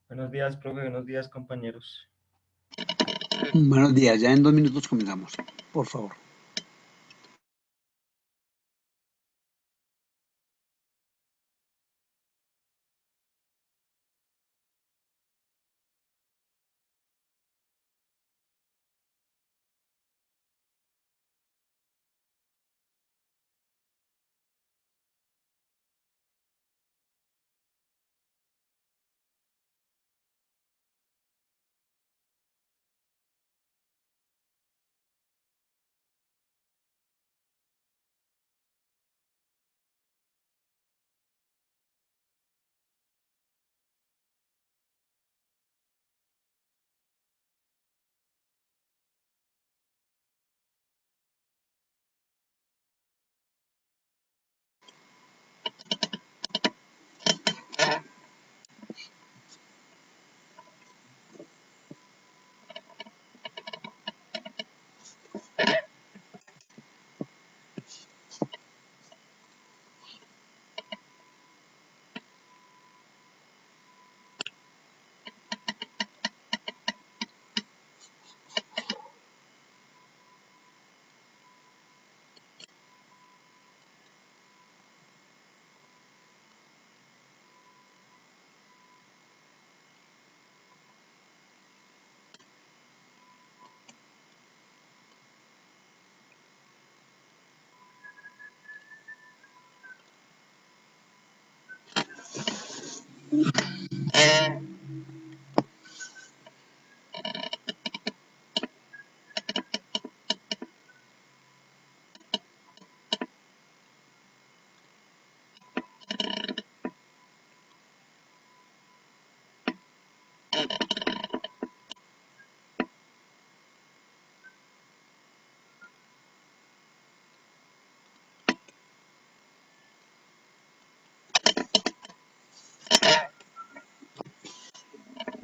Buenos días, profe. Buenos días, compañeros. Buenos días, ya en 2 minutos comenzamos, por favor.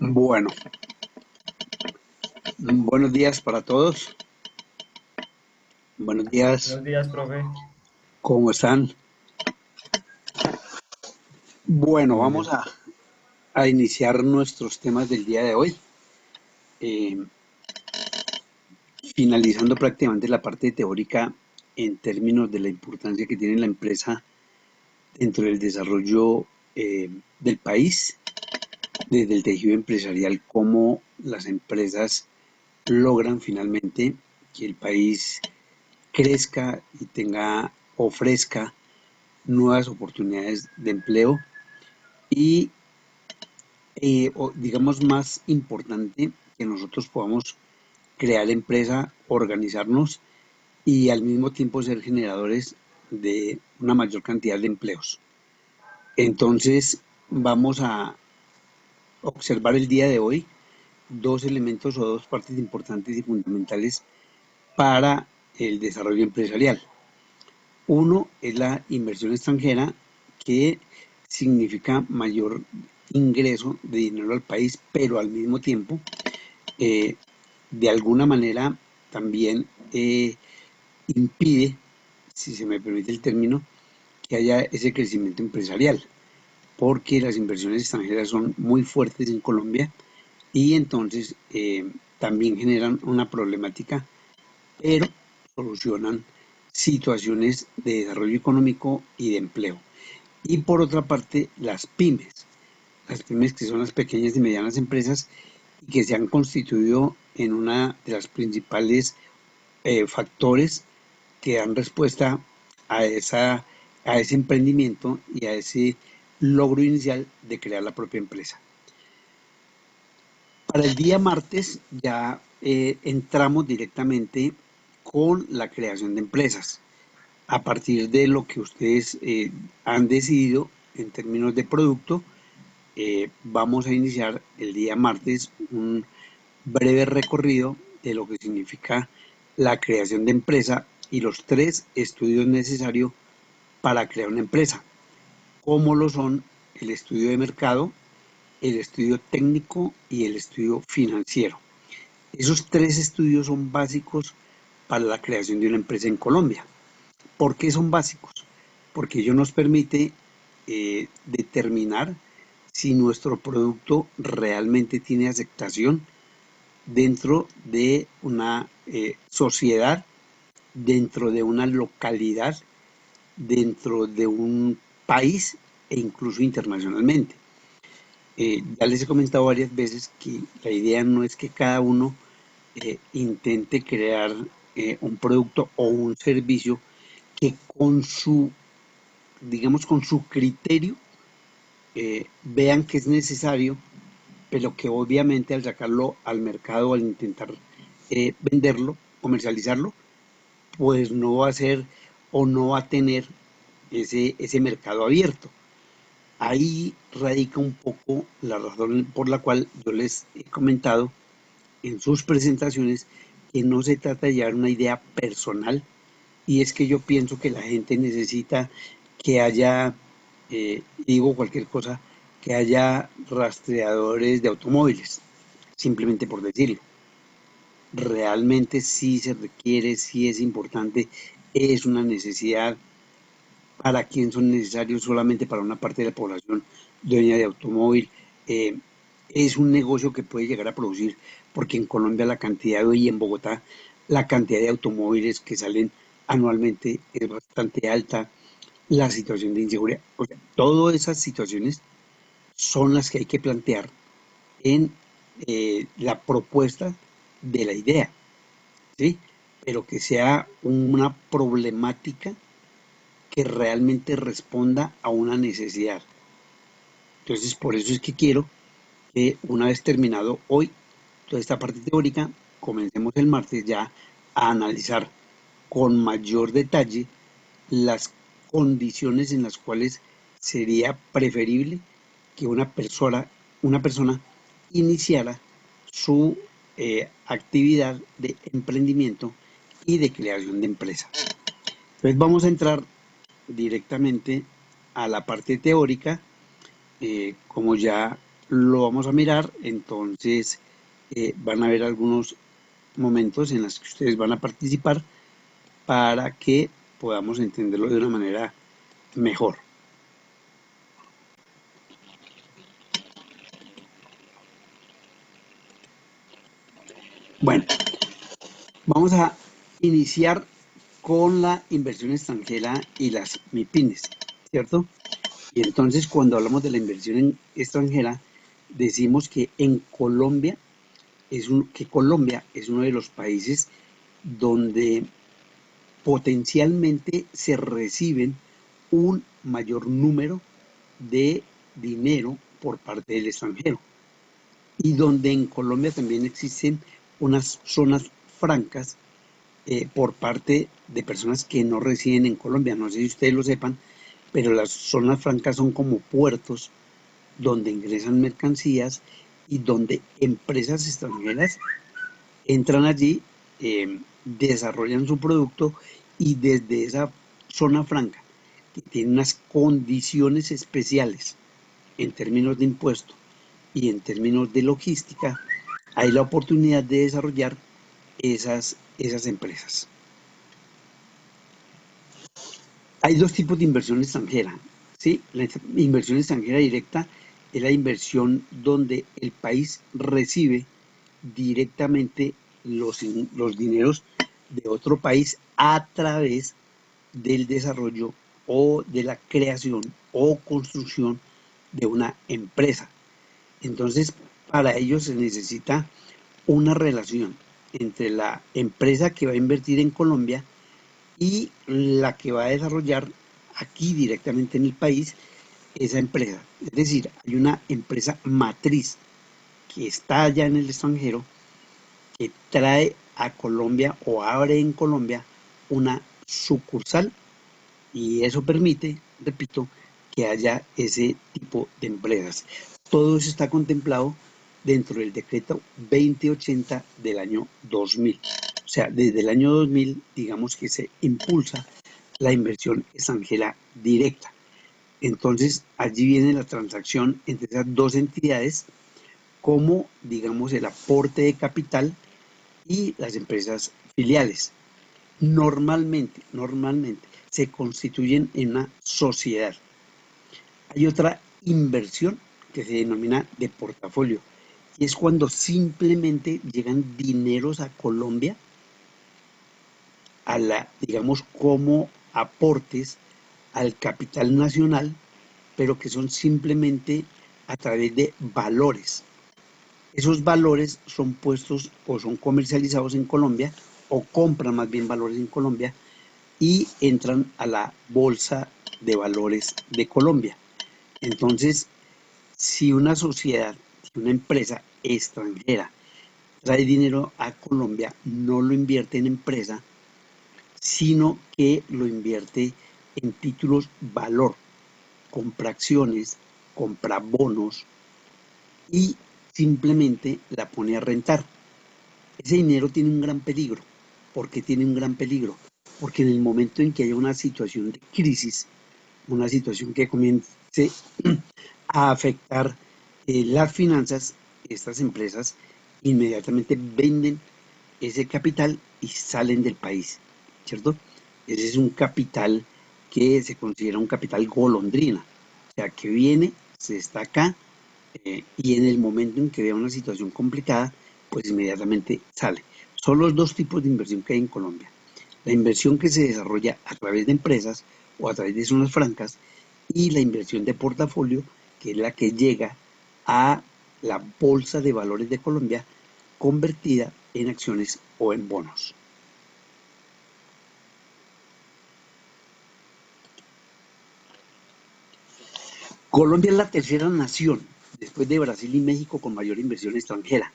Bueno, buenos días para todos. Buenos días, Buenos días, profe. ¿cómo están? Bueno, Muy vamos bien. a iniciar nuestros temas del día de hoy, eh, finalizando prácticamente la parte teórica en términos de la importancia que tiene la empresa dentro del desarrollo del país, desde el tejido empresarial, cómo las empresas logran finalmente que el país crezca y ofrezca nuevas oportunidades de empleo y digamos más importante que nosotros podamos crear empresa, organizarnos y al mismo tiempo ser generadores de una mayor cantidad de empleos. Entonces vamos a observar el día de hoy dos elementos o dos partes importantes y fundamentales para el desarrollo empresarial. Uno es la inversión extranjera, que significa mayor ingreso de dinero al país, pero al mismo tiempo, eh, de alguna manera, también impide, si se me permite el término, que haya ese crecimiento empresarial, porque las inversiones extranjeras son muy fuertes en Colombia y entonces también generan una problemática, pero solucionan situaciones de desarrollo económico y de empleo. Y por otra parte, las pymes que son las pequeñas y medianas empresas y que se han constituido en una de las principales factores que dan respuesta a, a ese emprendimiento y a ese logro inicial de crear la propia empresa. Para el día martes ya entramos directamente con la creación de empresas. A partir de lo que ustedes han decidido en términos de producto, vamos a iniciar el día martes un breve recorrido de lo que significa la creación de empresa y los 3 estudios necesarios para crear una empresa, como lo son el estudio de mercado, el estudio técnico y el estudio financiero. Esos 3 estudios son básicos para la creación de una empresa en Colombia. ¿Por qué son básicos? Porque ello nos permite determinar si nuestro producto realmente tiene aceptación dentro de una sociedad, dentro de una localidad, dentro de un país e incluso internacionalmente. Ya les he comentado varias veces que la idea no es que cada uno intente crear un producto o un servicio que con su, digamos, con su criterio vean que es necesario, pero que obviamente al sacarlo al mercado, al intentar venderlo, comercializarlo, pues no va a ser o no va a tener ese mercado abierto. Ahí radica un poco la razón por la cual yo les he comentado en sus presentaciones que no se trata de llevar una idea personal, y es que yo pienso que la gente necesita que haya, digo cualquier cosa, que haya rastreadores de automóviles, simplemente por decirlo. Realmente sí se requiere, sí es importante, es una necesidad. ¿Para quién son necesarios? Solamente para una parte de la población dueña de automóvil. Eh, es un negocio que puede llegar a producir, porque en Colombia la cantidad y en Bogotá la cantidad de automóviles que salen anualmente es bastante alta. La situación de inseguridad, o sea, todas esas situaciones son las que hay que plantear en la propuesta de la idea, ¿sí? Pero que sea una problemática que realmente responda a una necesidad. Entonces, por eso es que quiero que una vez terminado hoy toda esta parte teórica, comencemos el martes ya a analizar con mayor detalle las condiciones en las cuales sería preferible que una persona iniciara su actividad de emprendimiento y de creación de empresa. Entonces vamos a entrar directamente a la parte teórica. Como ya lo vamos a mirar, entonces van a haber algunos momentos en los que ustedes van a participar para que podamos entenderlo de una manera mejor. Bueno, vamos a iniciar con la inversión extranjera y las MIPINES, ¿cierto? Y entonces cuando hablamos de la inversión extranjera, decimos que en Colombia que Colombia es uno de los países donde potencialmente se reciben un mayor número de dinero por parte del extranjero, y donde en Colombia también existen unas zonas francas por parte de personas que no residen en Colombia. No sé si ustedes lo sepan, pero las zonas francas son como puertos donde ingresan mercancías y donde empresas extranjeras entran allí, desarrollan su producto, y desde esa zona franca, que tiene unas condiciones especiales en términos de impuesto y en términos de logística, hay la oportunidad de desarrollar esas empresas. Hay dos tipos de inversión extranjera, ¿sí? La inversión extranjera directa es la inversión donde el país recibe directamente los dineros de otro país a través del desarrollo o de la creación o construcción de una empresa. Entonces, para ello se necesita una relación entre la empresa que va a invertir en Colombia y la que va a desarrollar aquí directamente en el país esa empresa. Es decir, hay una empresa matriz que está allá en el extranjero, que trae a Colombia o abre en Colombia una sucursal, y eso permite, repito, que haya ese tipo de empresas. Todo eso está contemplado dentro del decreto 2080 del año 2000. O sea, desde el año 2000, digamos que se impulsa la inversión extranjera directa. Entonces, allí viene la transacción entre esas dos entidades, como, digamos, el aporte de capital y las empresas filiales. Normalmente se constituyen en una sociedad. Hay otra inversión que se denomina de portafolio. Y es cuando simplemente llegan dineros a Colombia, digamos, como aportes al capital nacional, pero que son simplemente a través de valores. Esos valores son puestos o son comercializados en Colombia, o compran más bien valores en Colombia, y entran a la Bolsa de Valores de Colombia. Entonces, si una sociedad, si una empresa extranjera trae dinero a Colombia, no lo invierte en empresa, sino que lo invierte en títulos valor, compra acciones, compra bonos y simplemente la pone a rentar. Ese dinero tiene un gran peligro. ¿Por qué tiene un gran peligro? Porque en el momento en que haya una situación de crisis, una situación que comience a afectar las finanzas, estas empresas inmediatamente venden ese capital y salen del país, ¿cierto? Ese es un capital que se considera un capital golondrina, o sea, que viene, se está acá y en el momento en que vea una situación complicada, pues inmediatamente sale. Son los dos tipos de inversión que hay en Colombia. La inversión que se desarrolla a través de empresas o a través de zonas francas y la inversión de portafolio, que es la que llega a la Bolsa de Valores de Colombia convertida en acciones o en bonos. Colombia es la tercera nación, después de Brasil y México, con mayor inversión extranjera.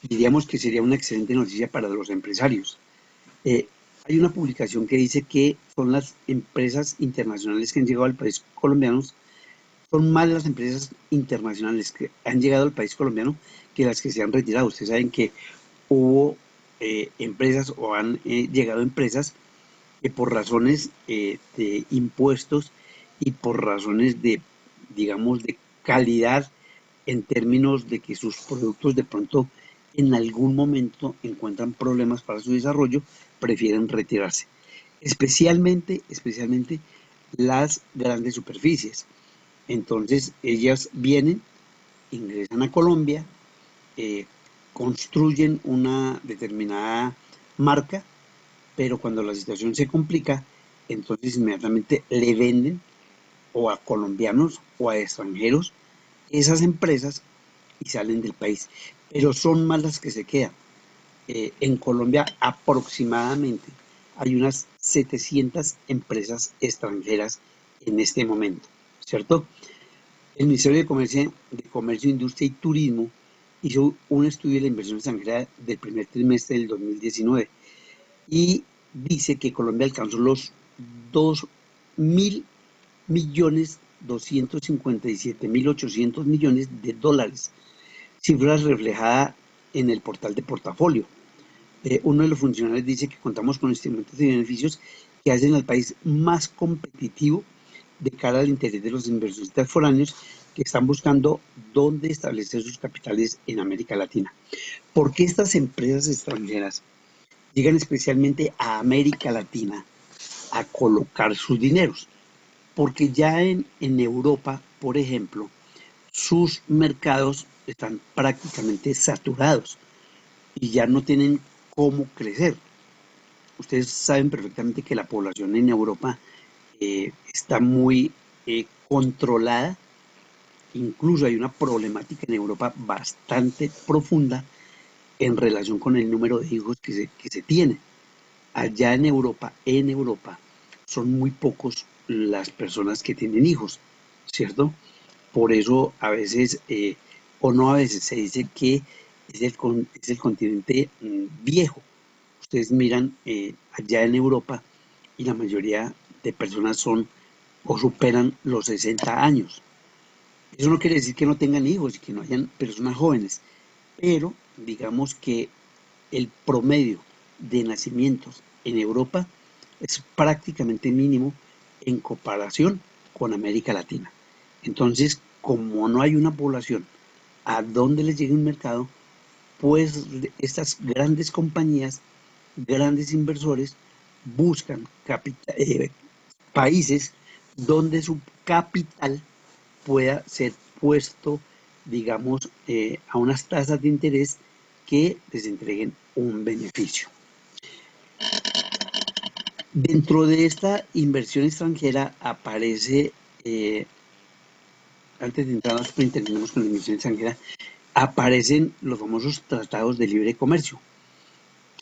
Diríamos que sería una excelente noticia para los empresarios. Hay una publicación que dice que son las empresas internacionales que han llegado al país colombiano, son más las empresas internacionales que han llegado al país colombiano que las que se han retirado. Ustedes saben que hubo empresas o han llegado empresas que por razones de impuestos y por razones de, digamos, de calidad en términos de que sus productos de pronto en algún momento encuentran problemas para su desarrollo, prefieren retirarse. Especialmente las grandes superficies. Entonces ellas vienen, ingresan a Colombia, eh, construyen una determinada marca, pero cuando la situación se complica, entonces inmediatamente le venden o a colombianos o a extranjeros esas empresas y salen del país. Pero son más las que se quedan. En Colombia aproximadamente hay unas 700 empresas extranjeras en este momento, ¿cierto? El Ministerio de Comercio, Industria y Turismo hizo un estudio de la inversión extranjera del primer trimestre del 2019 y dice que Colombia alcanzó los 2.257.800 millones de dólares, cifra reflejada en el portal de portafolio. Uno de los funcionarios dice que contamos con instrumentos y beneficios que hacen al país más competitivo de cara al interés de los inversionistas foráneos que están buscando dónde establecer sus capitales en América Latina. ¿Por qué estas empresas extranjeras llegan especialmente a América Latina a colocar sus dineros? Porque ya en Europa, por ejemplo, sus mercados están prácticamente saturados y ya no tienen cómo crecer. Ustedes saben perfectamente que la población en Europa está muy controlada. Incluso hay una problemática en Europa bastante profunda en relación con el número de hijos que se tiene. Allá en Europa, son muy pocos las personas que tienen hijos, ¿cierto? Por eso a veces, o no a veces, se dice que es el continente viejo. Ustedes miran allá en Europa y la mayoría de personas son o superan los 60 años. Eso no quiere decir que no tengan hijos y que no hayan personas jóvenes, pero digamos que el promedio de nacimientos en Europa es prácticamente mínimo en comparación con América Latina. Entonces, como no hay una población a donde les llegue un mercado, pues estas grandes compañías, grandes inversores, buscan países donde su capital pueda ser expuesto, digamos, a unas tasas de interés que les entreguen un beneficio. Dentro de esta inversión extranjera aparece, antes de entrar a los terminemos con la inversión extranjera, aparecen los famosos tratados de libre comercio,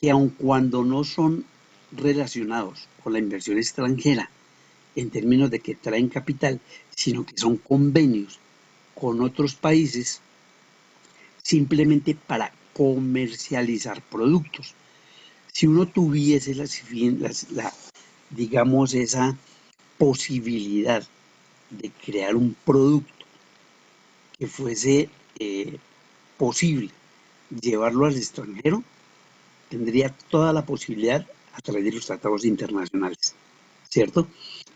que aun cuando no son relacionados con la inversión extranjera en términos de que traen capital, sino que son convenios con otros países simplemente para comercializar productos. Si uno tuviese digamos, esa posibilidad de crear un producto que fuese posible llevarlo al extranjero, tendría toda la posibilidad a través de los tratados internacionales, ¿cierto?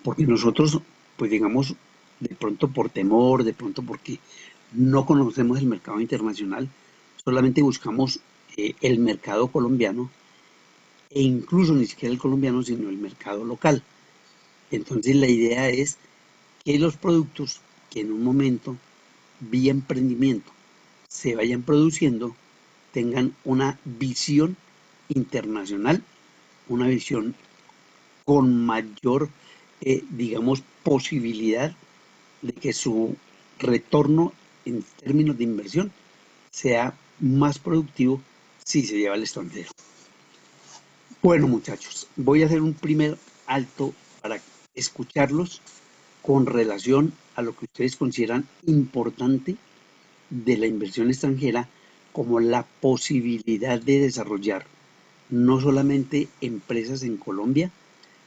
Porque nosotros, pues digamos, de pronto por temor, de pronto porque no conocemos el mercado internacional, solamente buscamos el mercado colombiano e incluso ni siquiera el colombiano, sino el mercado local. Entonces la idea es que los productos que en un momento, vía emprendimiento, se vayan produciendo, tengan una visión internacional, una visión con mayor, digamos, posibilidad de que su retorno en términos de inversión sea más productivo si se lleva al extranjero. Bueno, muchachos, voy a hacer un primer alto para escucharlos con relación a lo que ustedes consideran importante de la inversión extranjera como la posibilidad de desarrollar no solamente empresas en Colombia,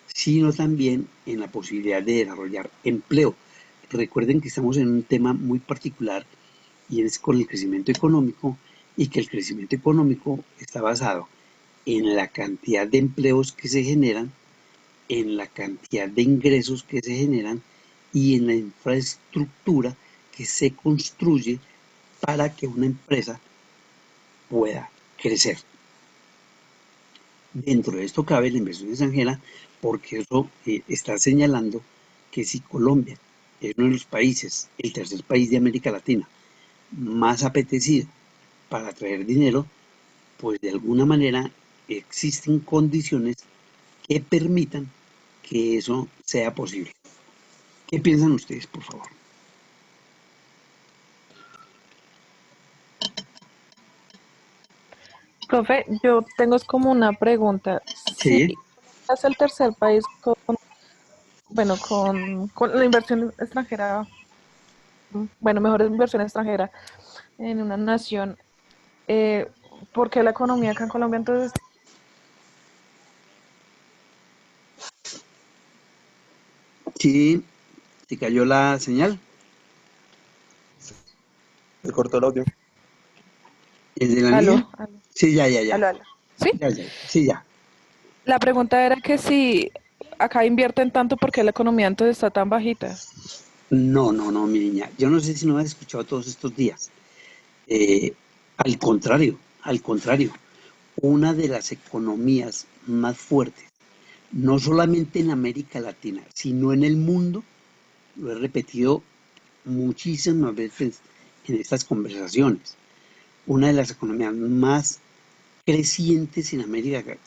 sino también en la posibilidad de desarrollar empleo. Recuerden que estamos en un tema muy particular y es con el crecimiento económico, y que el crecimiento económico está basado en la cantidad de empleos que se generan, en la cantidad de ingresos que se generan y en la infraestructura que se construye para que una empresa pueda crecer. Dentro de esto cabe la inversión extranjera, porque eso está señalando que si Colombia es uno de los países, el tercer país de América Latina, más apetecido para traer dinero, pues de alguna manera existen condiciones que permitan que eso sea posible. ¿Qué piensan ustedes, por favor? Profe, yo tengo es como una pregunta. Si Sí, es el tercer país con, bueno, con la inversión extranjera, bueno, mejor inversión extranjera en una nación, eh, ¿por qué la economía acá en Colombia entonces? sí, se cayó la señal. Se cortó el audio. ¿El de la Aló, línea? aló, Sí, ya, ya, ya. aló, aló. ¿Sí? Ya, ya, sí, ya. La pregunta era que si acá invierten tanto, ¿por qué la economía entonces está tan bajita? No, no, no, mi niña. Yo no sé si no has escuchado todos estos días. Eh, al contrario, una de las economías más fuertes, no solamente en América Latina, sino en el mundo, lo he repetido muchísimas veces en estas conversaciones, una de las economías más crecientes en América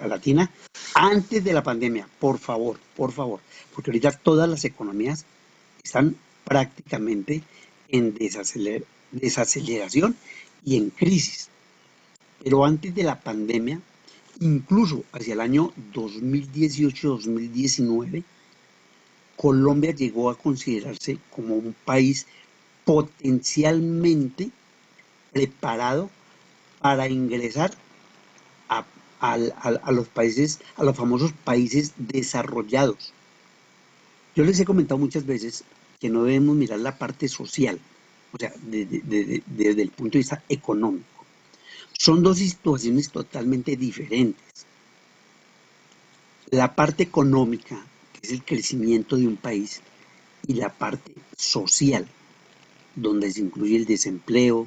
Latina antes de la pandemia, por favor, porque ahorita todas las economías están prácticamente en desaceleración y en crisis. Pero antes de la pandemia, incluso hacia el año 2018-2019, Colombia llegó a considerarse como un país potencialmente preparado para ingresar a, a los países, a los famosos países desarrollados. Yo les he comentado muchas veces que no debemos mirar la parte social, o sea, desde el punto de vista económico. Son dos situaciones totalmente diferentes. La parte económica, que es el crecimiento de un país, y la parte social, donde se incluye el desempleo,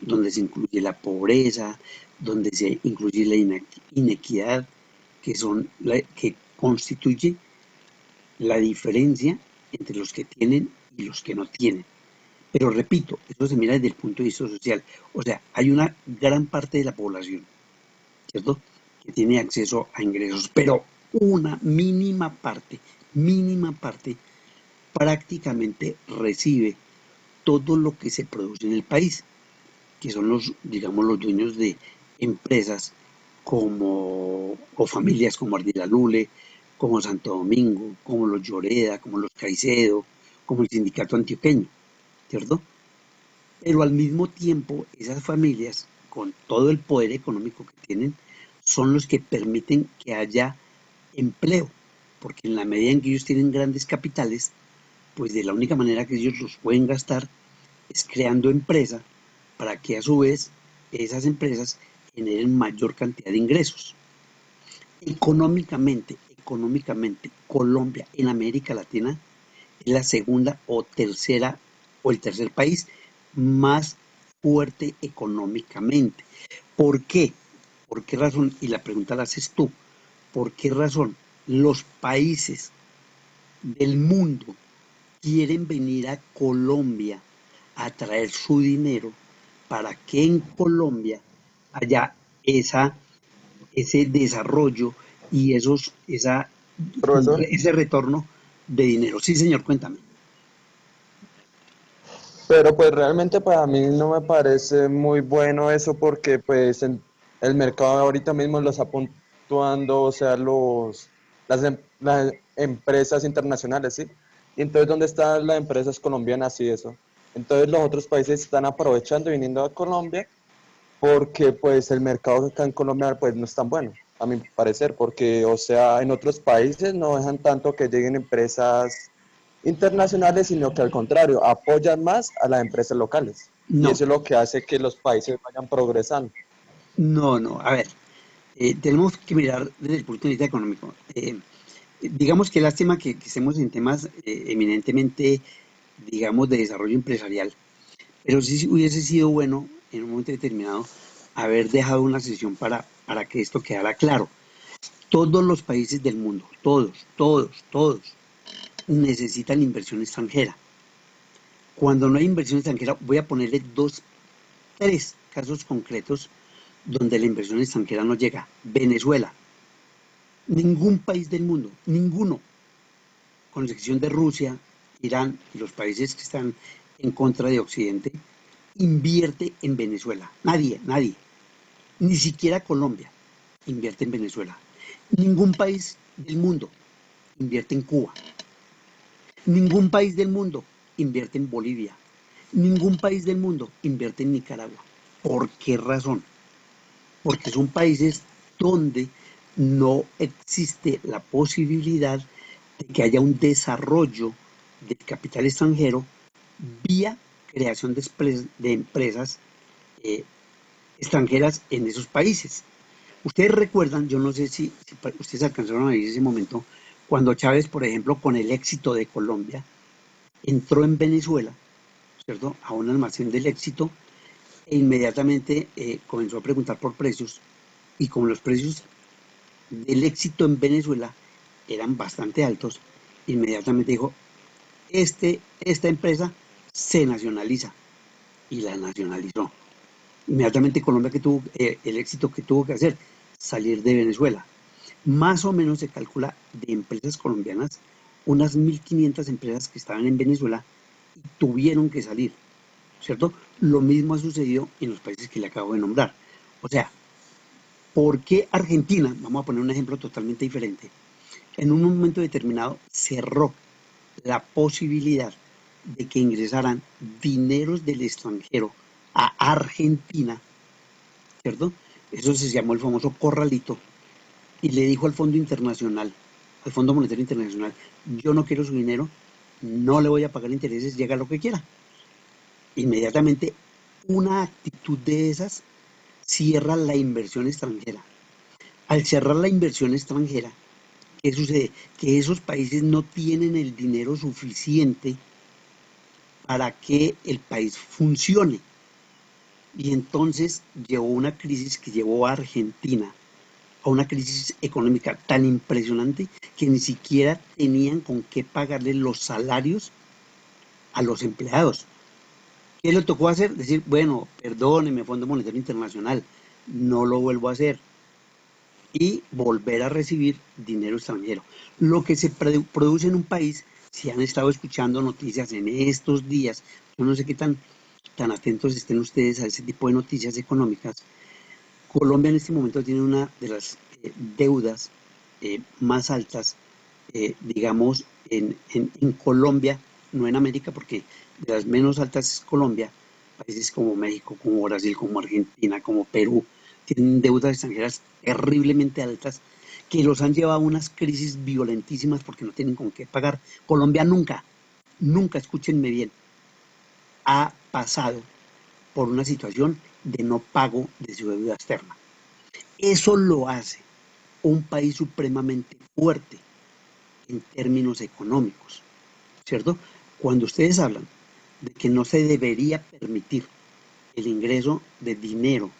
donde se incluye la pobreza, donde se incluye la inequidad, que constituye la diferencia entre los que tienen y los que no tienen. Pero repito, eso se mira desde el punto de vista social. O sea, hay una gran parte de la población, ¿cierto?, que tiene acceso a ingresos, pero una mínima parte, prácticamente recibe todo lo que se produce en el país, que son los, digamos, los dueños de empresas como, o familias como Ardila Lule, como Santo Domingo, como los Lloreda, como los Caicedo, como el sindicato antioqueño, ¿cierto? Pero al mismo tiempo, esas familias, con todo el poder económico que tienen, son los que permiten que haya empleo, porque en la medida en que ellos tienen grandes capitales, pues de la única manera que ellos los pueden gastar es creando empresa para que a su vez esas empresas generen mayor cantidad de ingresos. Económicamente, Colombia en América Latina es la segunda o tercera o el tercer país más fuerte económicamente. ¿Por qué? ¿Por qué razón? Y la pregunta la haces tú. ¿Por qué razón los países del mundo quieren venir a Colombia a traer su dinero para que en Colombia haya esa, ese desarrollo y Profesor, ese retorno de dinero? Sí, señor, cuéntame. pero pues realmente para mí no me parece muy bueno eso porque pues el mercado ahorita mismo lo está puntuando, o sea, las empresas internacionales, ¿sí? Y entonces, ¿dónde están las empresas colombianas y eso? Entonces los otros países están aprovechando y viniendo a Colombia porque pues el mercado acá en Colombia pues no es tan bueno, a mi parecer, porque o sea, en otros países no dejan tanto que lleguen empresas internacionales, sino que al contrario, apoyan más a las empresas locales. Y No, eso es lo que hace que los países vayan progresando. no. A ver, tenemos que mirar desde el punto de vista económico. Digamos que lástima que estemos en temas eminentemente, digamos, de desarrollo empresarial, pero sí hubiese sido bueno en un momento determinado haber dejado una sesión para que esto quedara claro. Todos los países del mundo, todos, necesitan inversión extranjera. Cuando no hay inversión extranjera, voy a ponerle tres casos concretos donde la inversión extranjera no llega. Venezuela, ningún país del mundo, ninguno, con excepción de Rusia, Irán y los países que están en contra de Occidente, invierte en Venezuela. Nadie, ni siquiera Colombia invierte en Venezuela. Ningún país del mundo invierte en Cuba. Ningún país del mundo invierte en Bolivia. Ningún país del mundo invierte en Nicaragua. ¿Por qué razón? Porque son países donde no existe la posibilidad de que haya un desarrollo del capital extranjero vía creación de empresas eh, extranjeras en esos países. Ustedes recuerdan, yo no sé si ustedes alcanzaron a ver ese momento, cuando Chávez, por ejemplo, con el éxito de Colombia, entró en Venezuela, ¿cierto?, a un almacén del éxito e inmediatamente comenzó a preguntar por precios y como los precios del éxito en Venezuela eran bastante altos, inmediatamente dijo, esta empresa se nacionaliza y la nacionalizó. Inmediatamente Colombia que tuvo el éxito que tuvo que hacer, salir de Venezuela. Más o menos se calcula de empresas colombianas, unas 1.500 empresas que estaban en Venezuela y tuvieron que salir, ¿cierto? Lo mismo ha sucedido en los países que le acabo de nombrar. O sea, ¿por qué Argentina, vamos a poner un ejemplo totalmente diferente, en un momento determinado cerró la posibilidad de que ingresaran dineros del extranjero a Argentina, ¿cierto? Eso se llamó el famoso corralito y le dijo al Fondo Internacional, al Fondo Monetario Internacional, yo no quiero su dinero, no le voy a pagar intereses, llega lo que quiera. Inmediatamente una actitud de esas cierra la inversión extranjera. Al cerrar la inversión extranjera, ¿qué sucede? Que esos países no tienen el dinero suficiente para que el país funcione. Y entonces llevó una crisis que llevó a Argentina a una crisis económica tan impresionante que ni siquiera tenían con qué pagarle los salarios a los empleados. ¿Qué le tocó hacer? Decir, bueno, perdóneme, Fondo Monetario Internacional, no lo vuelvo a hacer y volver a recibir dinero extranjero. Lo que se produce en un país, si han estado escuchando noticias en estos días, yo no sé qué tan atentos estén ustedes a ese tipo de noticias económicas. Colombia en este momento tiene una de las deudas más altas, digamos, en Colombia, no en América, porque de las menos altas es Colombia. Países como México, como Brasil, como Argentina, como Perú, tienen deudas extranjeras terriblemente altas que los han llevado a unas crisis violentísimas porque no tienen con qué pagar. Colombia nunca, nunca, escúchenme bien, ha pasado por una situación de no pago de su deuda externa. Eso lo hace un país supremamente fuerte en términos económicos, ¿cierto? Cuando ustedes hablan de que no se debería permitir el ingreso de dinero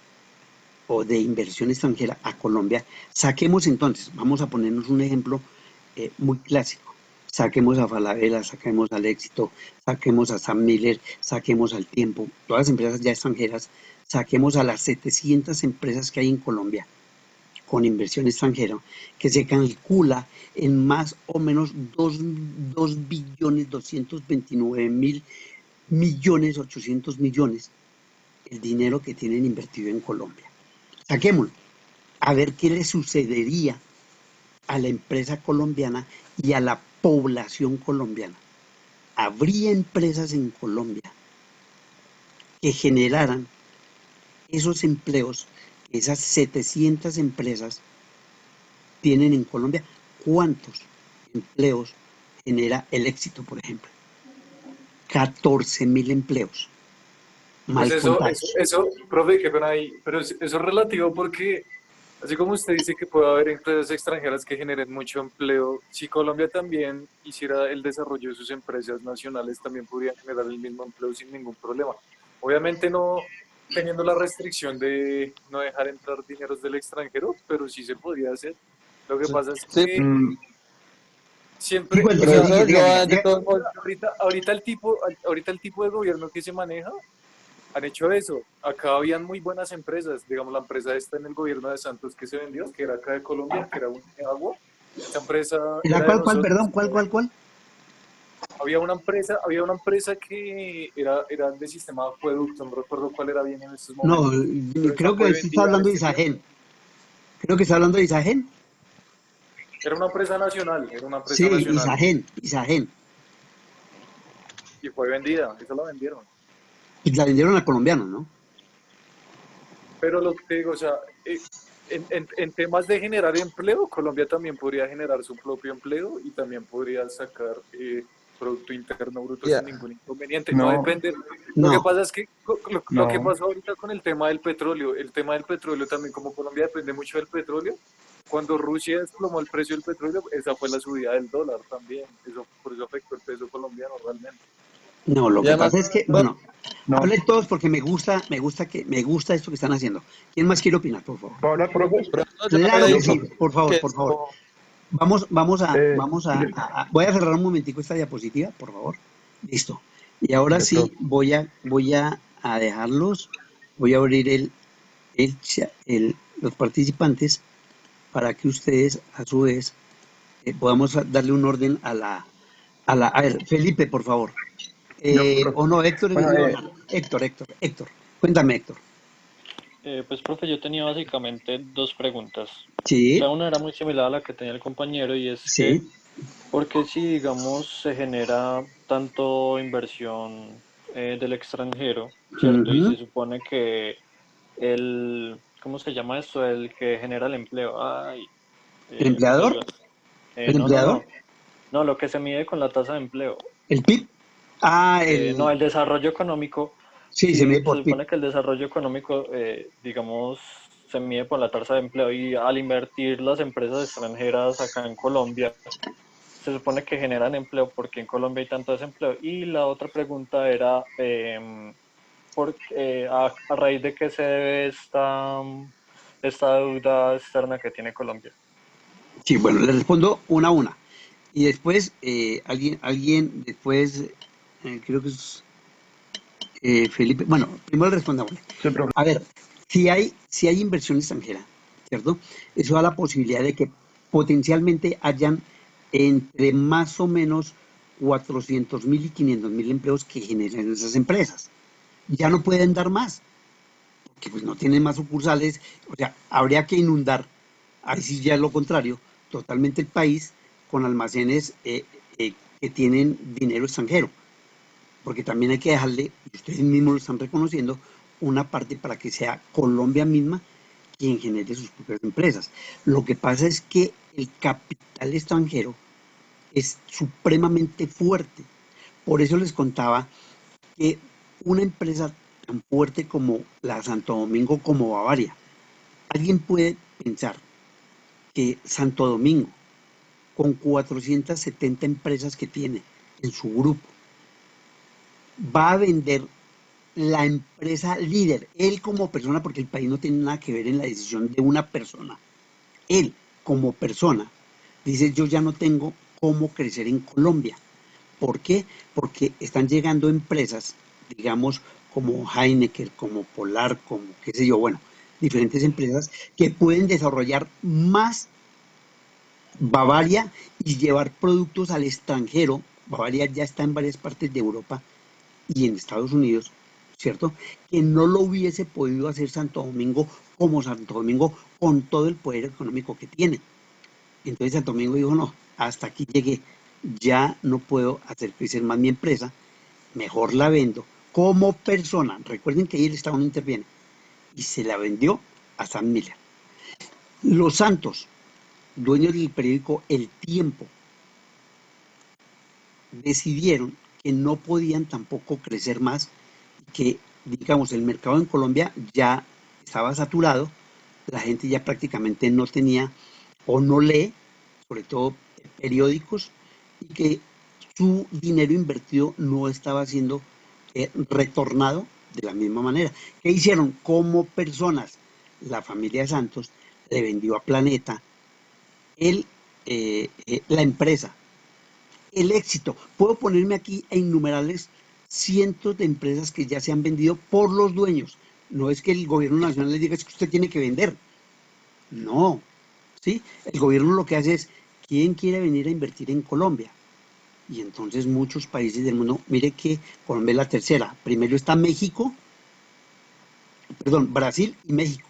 o de inversión extranjera a Colombia, saquemos entonces, vamos a ponernos un ejemplo muy clásico. Saquemos a Falabella, saquemos al Éxito, saquemos a Sam Miller, saquemos al Tiempo, todas las empresas ya extranjeras, saquemos a las 700 empresas que hay en Colombia con inversión extranjera, que se calcula en más o menos 2.229.000.800.000.000 el dinero que tienen invertido en Colombia. Saquémoslo, a ver qué le sucedería a la empresa colombiana y a la población colombiana. ¿Habría empresas en Colombia que generaran esos empleos que esas 700 empresas tienen en Colombia? ¿Cuántos empleos genera el Éxito, por ejemplo? 14.000 empleos, Pues mal contados. profe, qué pena ahí, pero eso es relativo porque, así como usted dice que puede haber empresas extranjeras que generen mucho empleo, si Colombia también hiciera el desarrollo de sus empresas nacionales, también podría generar el mismo empleo sin ningún problema. Obviamente no teniendo la restricción de no dejar entrar dineros del extranjero, pero sí se podría hacer. Lo que pasa es Sí, que Sí, siempre, o pero cuénteme, sea, eso diga, yo diga, de diga. todos modos, ahorita el tipo de gobierno que se maneja han hecho eso. Acá habían muy buenas empresas, digamos la empresa esta en el gobierno de Santos que se vendió, que era acá de Colombia, que era un agua. Esa empresa ¿La era de cuál, nosotros. perdón? ¿Cuál? Había una empresa que era de sistema de acueducto, no recuerdo cuál era bien en estos No, momentos, pero esa creo que fue usted está vendida en hablando de este tiempo. Isagen. Creo que está hablando de Isagen. Era una empresa Sí, nacional Isagen. y fue vendida, eso la vendieron. Y la vendieron a colombianos, ¿no? Pero lo que te digo, o sea, en temas de generar empleo, Colombia también podría generar su propio empleo y también podría sacar Producto Interno Bruto sin ya, ningún inconveniente. No No, depende. Lo que No, pasa es que lo que no. pasó ahorita con el tema del petróleo también, como Colombia depende mucho del petróleo, cuando Rusia desplomó el precio del petróleo, esa fue la subida del dólar también. Eso, por eso afectó el peso colombiano realmente. no, lo y que además, pasa es que, no, bueno, No. hablen todos porque me gusta esto que están haciendo. ¿Quién más quiere opinar, por favor? ¿Puedo hablar, profe? pero no, yo también Claro he que dicho sí, por favor, que por favor. esto, Eh, Voy a cerrar un momentico esta diapositiva, por favor. Listo. Y ahora sí profe. voy a dejarlos, voy a abrir los participantes para que ustedes, a su vez, podamos darle un orden a ver, Felipe, por favor. Yo, profe. O no, Héctor, Bueno, no, Héctor. Cuéntame, Héctor. Pues, profe, yo tenía básicamente dos preguntas. Sí, La una era muy similar a la que tenía el compañero y es que, sí. ¿por qué si, digamos, se genera tanto inversión del extranjero, ¿cierto? Y Ujú. se supone que ¿cómo se llama esto? El que genera el empleo. Ay, ¿El me empleador? ayuda. ¿El No, no, empleador? no. No, lo que se mide con la tasa de empleo. ¿El PIB? Ah, No, el desarrollo económico, sí, se sí, mide se por PIB. supone que el desarrollo económico, digamos, se mide por la tasa de empleo y al invertir las empresas extranjeras acá en Colombia, se supone que generan empleo porque en Colombia hay tanto desempleo. Y la otra pregunta era, a raíz de qué se debe esta deuda externa que tiene Colombia. Sí, bueno, le respondo una a una. Y después, alguien después, creo que es Felipe, bueno, primero respondamos. Sí, profe. A ver, si hay inversión extranjera, ¿cierto? Eso da la posibilidad de que potencialmente hayan entre más o menos 400.000 y 500.000 empleos que generen esas empresas. Ya no pueden dar más, porque pues no tienen más sucursales, o sea, habría que inundar, ahí sí ya es lo contrario, totalmente el país con almacenes que tienen dinero extranjero, porque también hay que dejarle, y ustedes mismos lo están reconociendo, una parte para que sea Colombia misma quien genere sus propias empresas. Lo que pasa es que el capital extranjero es supremamente fuerte. Por eso les contaba que una empresa tan fuerte como la Santo Domingo, como Bavaria, alguien puede pensar que Santo Domingo, con 470 empresas que tiene en su grupo, va a vender la empresa líder, él como persona, porque el país no tiene nada que ver en la decisión de una persona, él como persona, dice yo ya no tengo cómo crecer en Colombia. ¿Por qué? Porque están llegando empresas, digamos, como Heineken, como Polar, como qué sé yo, bueno, diferentes empresas que pueden desarrollar más Bavaria y llevar productos al extranjero. Bavaria ya está en varias partes de Europa y en Estados Unidos, ¿cierto? Que no lo hubiese podido hacer Santo Domingo como Santo Domingo con todo el poder económico que tiene. Entonces Santo Domingo dijo, no, hasta aquí llegué, ya no puedo hacer crecer más mi empresa, mejor la vendo como persona. Recuerden que ahí el Estado no interviene. Y se la vendió a Sam Miller. Los Santos, dueños del periódico El Tiempo, decidieron que no podían tampoco crecer más, que digamos el mercado en Colombia ya estaba saturado, la gente ya prácticamente no tenía o no lee, sobre todo periódicos, y que su dinero invertido no estaba siendo retornado de la misma manera. ¿Qué hicieron? Como personas, la familia Santos le vendió a Planeta la empresa, el éxito. Puedo ponerme aquí a innumerables cientos de empresas que ya se han vendido por los dueños. No es que el gobierno nacional le diga es que usted tiene que vender. No, ¿sí? El gobierno lo que hace es, ¿quién quiere venir a invertir en Colombia? Y entonces muchos países del mundo, mire que Colombia es la tercera. Primero está México, perdón, Brasil y México.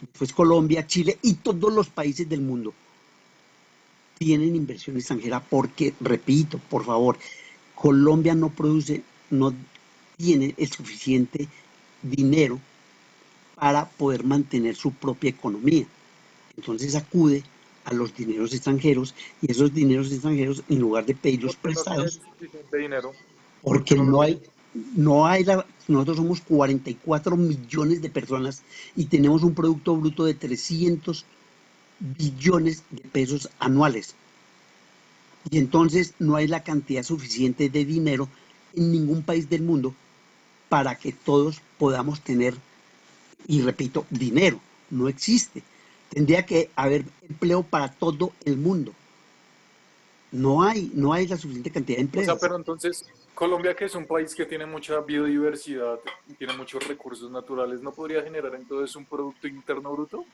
Después Colombia, Chile y todos los países del mundo tienen inversión extranjera porque, repito, por favor, Colombia no produce, no tiene el suficiente dinero para poder mantener su propia economía. Entonces acude a los dineros extranjeros y esos dineros extranjeros, en lugar de pedirlos Porque no tiene prestados, suficiente dinero, porque porque no lo tiene. nosotros somos 44 millones de personas y tenemos un Producto Bruto de 300 billones de pesos anuales. Y entonces no hay la cantidad suficiente de dinero en ningún país del mundo para que todos podamos tener, y repito, dinero. No existe. Tendría que haber empleo para todo el mundo. No hay la suficiente cantidad de O sea, empresas. pero entonces, Colombia, que es un país que tiene mucha biodiversidad y tiene muchos recursos naturales, ¿no podría generar entonces un Producto Interno Bruto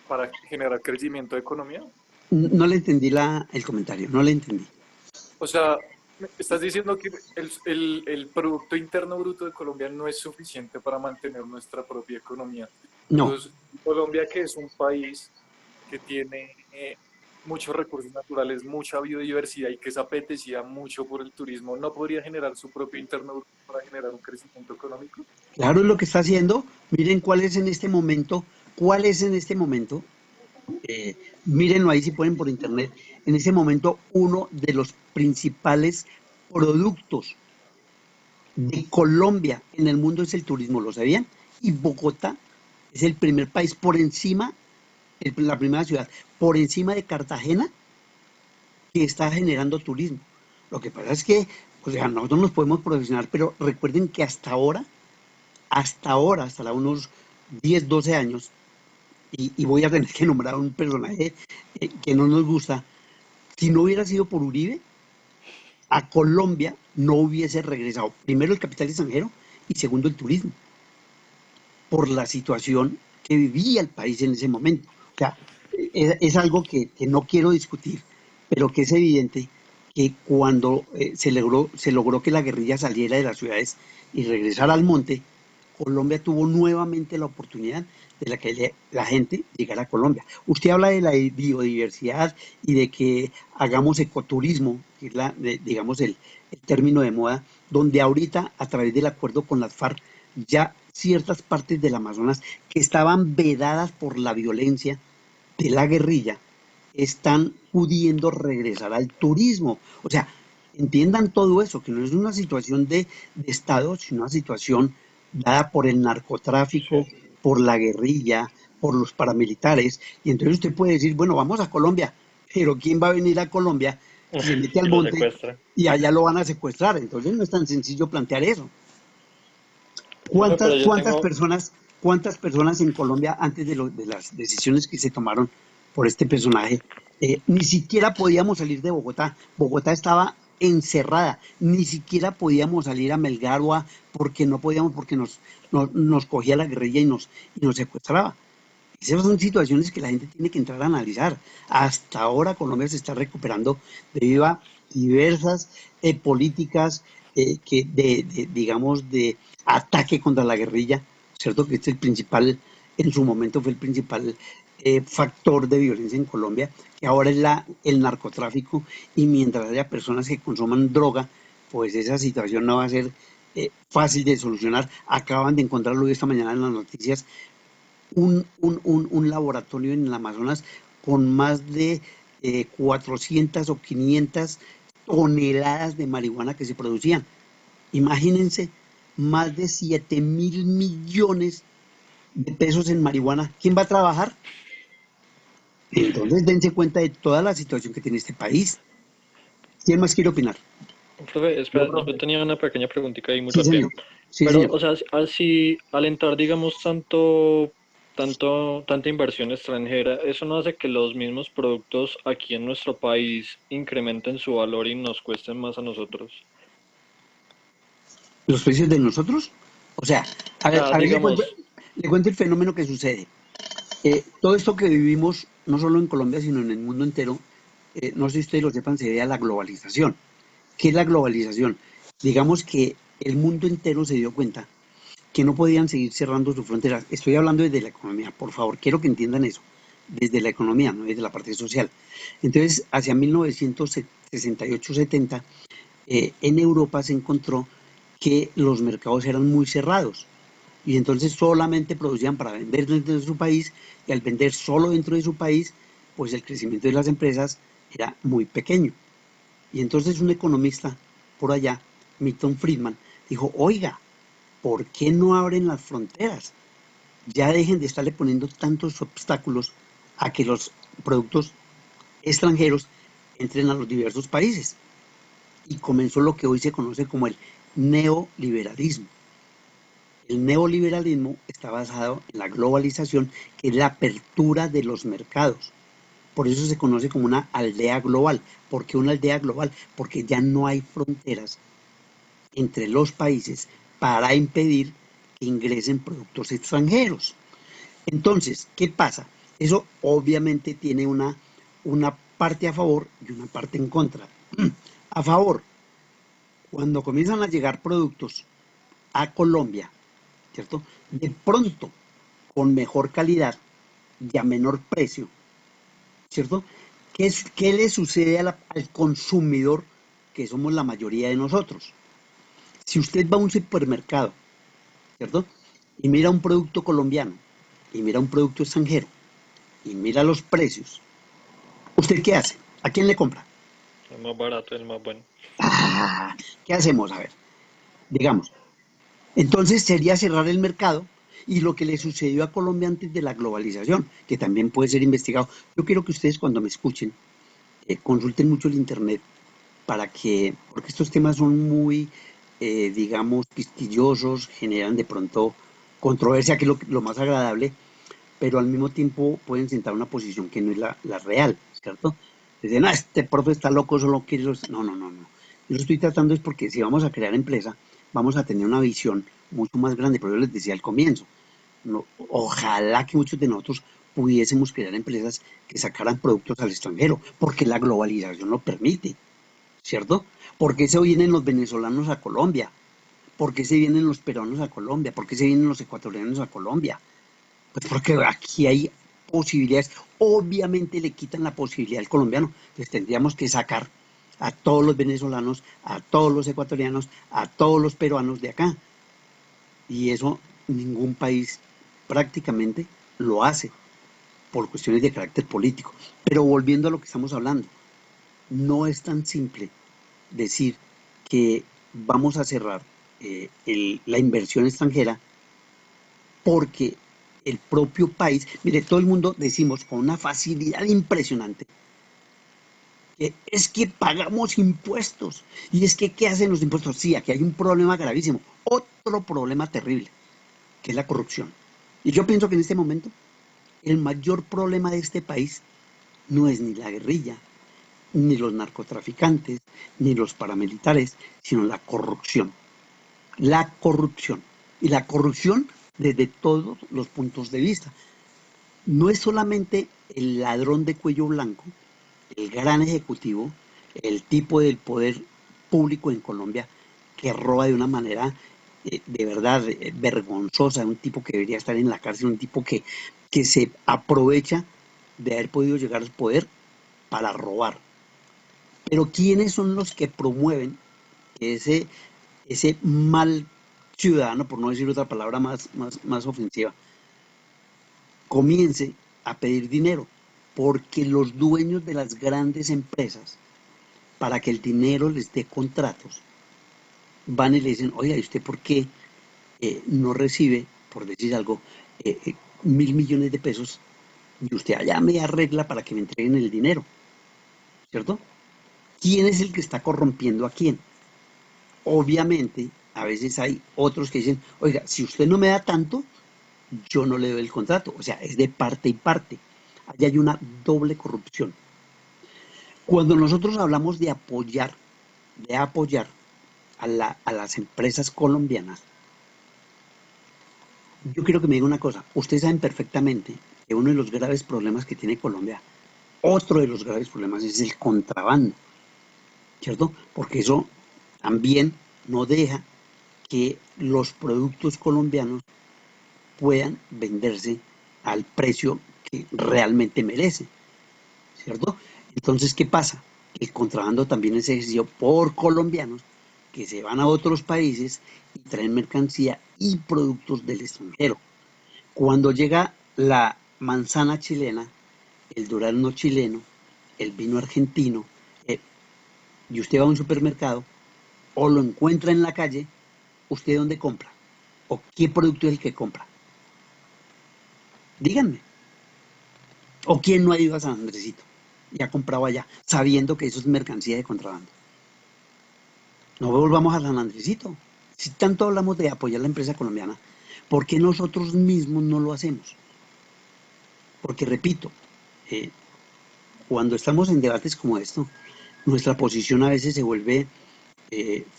para generar crecimiento de economía? No le entendí el comentario, no le entendí. O sea, estás diciendo que el Producto Interno Bruto de Colombia no es suficiente para mantener nuestra propia economía. No, Entonces, Colombia, que es un país que tiene muchos recursos naturales, mucha biodiversidad y que se apetecía mucho por el turismo, ¿no podría generar su propio Interno Bruto para generar un crecimiento económico? claro es lo que está haciendo. Miren cuál es en este momento, mírenlo ahí si pueden por internet, en este momento uno de los principales productos de Colombia en el mundo es el turismo, ¿lo sabían? Y Bogotá es el primer país por encima, la primera ciudad, por encima de Cartagena, que está generando turismo. Lo que pasa es que, o sea, nosotros nos podemos profesionar, pero recuerden que hasta unos 10 12 años, y voy a tener que nombrar un personaje que no nos gusta, si no hubiera sido por Uribe, a Colombia no hubiese regresado primero el capital extranjero y segundo el turismo, por la situación que vivía el país en ese momento. O sea, es algo que no quiero discutir, pero que es evidente que cuando se logró que la guerrilla saliera de las ciudades y regresara al monte, Colombia tuvo nuevamente la oportunidad de la que la gente llegara a Colombia. Usted habla de la biodiversidad y de que hagamos ecoturismo, que es digamos el término de moda, donde ahorita a través del acuerdo con las FARC ya ciertas partes del Amazonas que estaban vedadas por la violencia de la guerrilla están pudiendo regresar al turismo. O sea, entiendan todo eso, que no es una situación de Estado, sino una situación dada por el narcotráfico, Sí, por la guerrilla, por los paramilitares. Y entonces usted puede decir, bueno, vamos a Colombia, pero ¿quién va a venir a Colombia si se mete al y lo monte secuestra. y allá lo van a secuestrar? Entonces no es tan sencillo plantear eso. Profe, ¿Cuántas, pero yo cuántas tengo, personas, cuántas personas en Colombia, antes de las decisiones que se tomaron por este personaje, ni siquiera podíamos salir de Bogotá? Bogotá estaba encerrada, ni siquiera podíamos salir a Melgaroa porque no podíamos, porque nos cogía la guerrilla y nos secuestraba. Esas son situaciones que la gente tiene que entrar a analizar. Hasta ahora Colombia se está recuperando debido a diversas políticas digamos, de ataque contra la guerrilla, ¿cierto? Que es el principal, en su momento fue el principal factor de violencia en Colombia, que ahora es el narcotráfico, y mientras haya personas que consuman droga, pues esa situación no va a ser fácil de solucionar. Acaban de encontrarlo esta mañana en las noticias, un laboratorio en el Amazonas con más de 400 o 500 toneladas de marihuana que se producían. Imagínense, más de 7.000 millones de pesos en marihuana. ¿Quién va a trabajar? Entonces dense cuenta de toda la situación que tiene este país. ¿Quién más quiere opinar? profe, Yo, espera, yo profe. tenía una pequeña preguntita ahí muy Sí, rápida. señor. Sí, Pero, señor. o sea, así, al entrar, digamos, tanta inversión extranjera, ¿eso no hace que los mismos productos aquí en nuestro país incrementen su valor y nos cuesten más a nosotros? ¿Los precios de nosotros? O sea, O sea, a ver, digamos, le cuento el fenómeno que sucede. Todo esto que vivimos, no solo en Colombia, sino en el mundo entero, no sé si ustedes lo sepan, se debe a la globalización. ¿Qué es la globalización? Digamos que el mundo entero se dio cuenta que no podían seguir cerrando sus fronteras. Estoy hablando desde la economía, por favor, quiero que entiendan eso, desde la economía, no desde la parte social. Entonces, hacia 1968-70, en Europa se encontró que los mercados eran muy cerrados y entonces solamente producían para vender dentro de su país, y al vender solo dentro de su país, pues el crecimiento de las empresas era muy pequeño. Y entonces un economista por allá, Milton Friedman, dijo, oiga, ¿por qué no abren las fronteras? Ya dejen de estarle poniendo tantos obstáculos a que los productos extranjeros entren a los diversos países. Y comenzó lo que hoy se conoce como el neoliberalismo. El neoliberalismo está basado en la globalización, que es la apertura de los mercados. Por eso se conoce como una aldea global. ¿Por qué una aldea global? Porque ya no hay fronteras entre los países para impedir que ingresen productos extranjeros. Entonces, ¿qué pasa? Eso obviamente tiene una parte a favor y una parte en contra. A favor, cuando comienzan a llegar productos a Colombia, ¿cierto? De pronto, con mejor calidad y a menor precio, ¿cierto? ¿Qué le sucede al consumidor, que somos la mayoría de nosotros? Si usted va a un supermercado, ¿cierto? Y mira un producto colombiano y mira un producto extranjero y mira los precios, ¿usted qué hace? ¿A quién le compra? el más barato, el más bueno. Ah, ¿qué hacemos? A ver, digamos. Entonces sería cerrar el mercado, y lo que le sucedió a Colombia antes de la globalización, que también puede ser investigado. Yo quiero que ustedes, cuando me escuchen, consulten mucho el internet porque estos temas son muy, digamos, quisquillosos, generan de pronto controversia, que es lo más agradable, pero al mismo tiempo pueden sentar una posición que no es la real, ¿cierto? Dicen, este profe está loco, solo quiere los... No, no, no, no. Yo lo estoy tratando es porque si vamos a crear empresa, vamos a tener una visión mucho más grande, pero yo les decía al comienzo, ojalá que muchos de nosotros pudiésemos crear empresas que sacaran productos al extranjero, porque la globalización lo permite, ¿cierto? ¿Por qué se vienen los venezolanos a Colombia? ¿Por qué se vienen los peruanos a Colombia? ¿Por qué se vienen los ecuatorianos a Colombia? Pues porque aquí hay posibilidades. Obviamente le quitan la posibilidad al colombiano. Pues tendríamos que sacar a todos los venezolanos, a todos los ecuatorianos, a todos los peruanos de acá. Y eso ningún país prácticamente lo hace por cuestiones de carácter político. Pero volviendo a lo que estamos hablando, no es tan simple decir que vamos a cerrar la inversión extranjera porque el propio país, mire, todo el mundo decimos con una facilidad impresionante que es que pagamos impuestos y es que ¿qué hacen los impuestos? Sí, aquí hay un problema gravísimo, otro problema terrible, que es la corrupción. Y yo pienso que en este momento el mayor problema de este país no es ni la guerrilla, ni los narcotraficantes, ni los paramilitares, sino la corrupción. La corrupción. Y la corrupción desde todos los puntos de vista. No es solamente el ladrón de cuello blanco, el gran ejecutivo, el tipo del poder público en Colombia que roba de una manera de verdad vergonzosa, un tipo que debería estar en la cárcel, un tipo que se aprovecha de haber podido llegar al poder para robar. Pero ¿quiénes son los que promueven que ese mal ciudadano, por no decir otra palabra más ofensiva, comience a pedir dinero? Porque los dueños de las grandes empresas, para que el dinero les dé contratos, van y le dicen, oiga, ¿y usted por qué no recibe, por decir algo, 1.000 millones de pesos y usted allá me arregla para que me entreguen el dinero? ¿Cierto? ¿Quién es el que está corrompiendo a quién? Obviamente, a veces hay otros que dicen, oiga, si usted no me da tanto, yo no le doy el contrato. O sea, es de parte y parte. Allá hay una doble corrupción. Cuando nosotros hablamos de apoyar a las empresas colombianas, yo quiero que me diga una cosa. Ustedes saben perfectamente que uno de los graves problemas que tiene Colombia, otro de los graves problemas es el contrabando, ¿cierto? Porque eso también no deja que los productos colombianos puedan venderse al precio que realmente merece, ¿cierto? Entonces, ¿qué pasa? El contrabando también es ejercido por colombianos que se van a otros países y traen mercancía y productos del extranjero. Cuando llega la manzana chilena, el durazno chileno, el vino argentino, y usted va a un supermercado o lo encuentra en la calle, ¿usted dónde compra? ¿O qué producto es el que compra? Díganme. ¿O quién no ha ido a San Andresito y ha comprado allá, sabiendo que eso es mercancía de contrabando? No volvamos a San Andresito. Si tanto hablamos de apoyar la empresa colombiana, ¿por qué nosotros mismos no lo hacemos? Porque, repito, cuando estamos en debates como esto, nuestra posición a veces se vuelve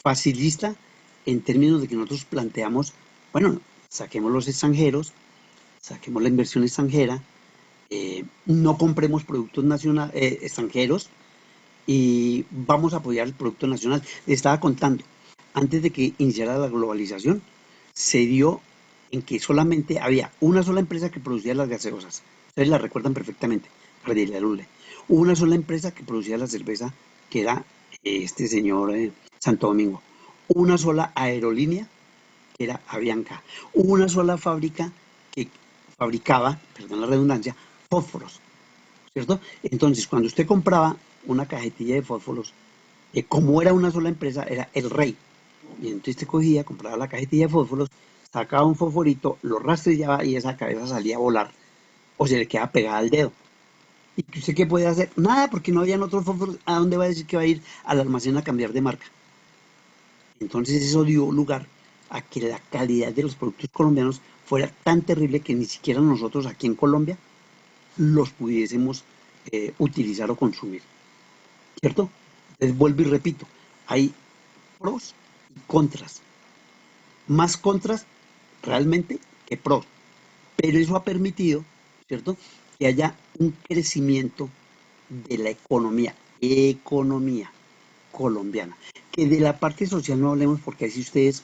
facilista en términos de que nosotros planteamos, bueno, saquemos los extranjeros, saquemos la inversión extranjera, no compremos productos extranjeros y vamos a apoyar el producto nacional. Les estaba contando, antes de que iniciara la globalización, se dio en que solamente había una sola empresa que producía las gaseosas. Ustedes la recuerdan perfectamente, Redilalule. Hubo una sola empresa que producía la cerveza, que era este señor Santo Domingo. Una sola aerolínea, que era Avianca. Hubo una sola fábrica que fabricaba, perdón la redundancia, fósforos, ¿cierto? Entonces, cuando usted compraba una cajetilla de fósforos, como era una sola empresa, era el rey. Y entonces usted cogía, compraba la cajetilla de fósforos, sacaba un fosforito, lo rastrillaba y esa cabeza salía a volar o se le quedaba pegada al dedo. ¿Y usted qué puede hacer? Nada, porque no habían otros fósforos. ¿A dónde va a decir que va a ir al almacén a cambiar de marca? Entonces eso dio lugar a que la calidad de los productos colombianos fuera tan terrible que ni siquiera nosotros aquí en Colombia los pudiésemos utilizar o consumir, ¿cierto? Entonces vuelvo y repito, hay pros y contras. más contras realmente que pros. Pero eso ha permitido, ¿cierto?, que haya un crecimiento de la economía colombiana. Que de la parte social no hablemos porque así ustedes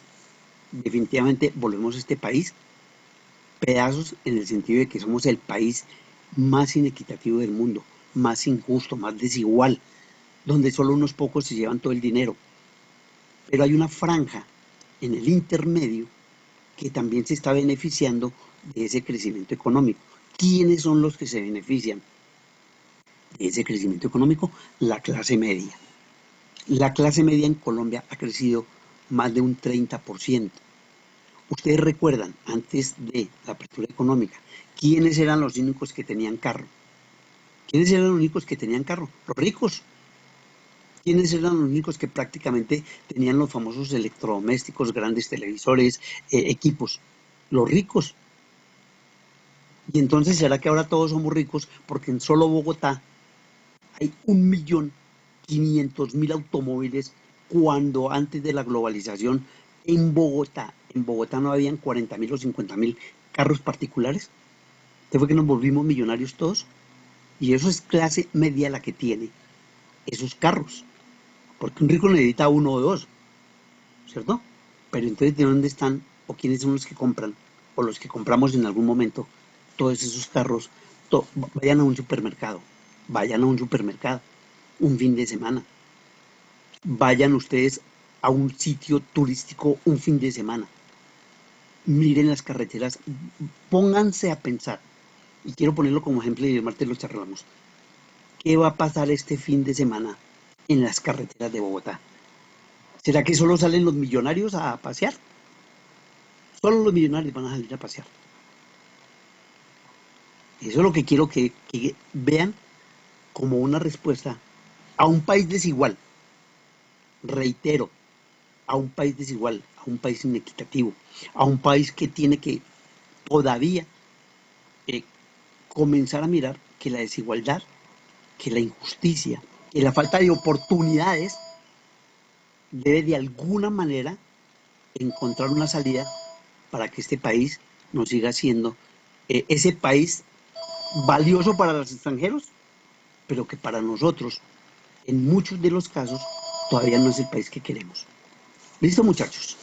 definitivamente volvemos a este país pedazos en el sentido de que somos el país más inequitativo del mundo, más injusto, más desigual, donde solo unos pocos se llevan todo el dinero. Pero hay una franja en el intermedio que también se está beneficiando de ese crecimiento económico. ¿Quiénes son los que se benefician de ese crecimiento económico? La clase media. La clase media en Colombia ha crecido más de un 30%. Ustedes recuerdan, antes de la apertura económica, ¿quiénes eran los únicos que tenían carro? ¿Quiénes eran los únicos que tenían carro? Los ricos. ¿Quiénes eran los únicos que prácticamente tenían los famosos electrodomésticos, grandes televisores, equipos? Los ricos. Y entonces, ¿será que ahora todos somos ricos? Porque en solo Bogotá hay 1.500.000 automóviles, cuando antes de la globalización en Bogotá no habían 40.000 o 50.000 carros particulares. ¿Te fue que nos volvimos millonarios todos? Y eso es clase media la que tiene esos carros. Porque un rico necesita uno o dos, ¿cierto? Pero entonces, ¿de dónde están o quiénes son los que compran o los que compramos en algún momento todos esos carros? Vayan a un supermercado, un fin de semana. Vayan ustedes a un sitio turístico un fin de semana. Miren las carreteras, pónganse a pensar, y quiero ponerlo como ejemplo y el martes lo charlamos. ¿Qué va a pasar este fin de semana en las carreteras de Bogotá? ¿Será que solo salen los millonarios a pasear? Solo los millonarios van a salir a pasear. Eso es lo que quiero que vean como una respuesta a un país desigual. Reitero, a un país desigual, a un país inequitativo, a un país que tiene que todavía comenzar a mirar que la desigualdad, que la injusticia, que la falta de oportunidades debe de alguna manera encontrar una salida para que este país no siga siendo ese país valioso para los extranjeros, pero que para nosotros, en muchos de los casos, todavía no es el país que queremos. ¿Listo, muchachos?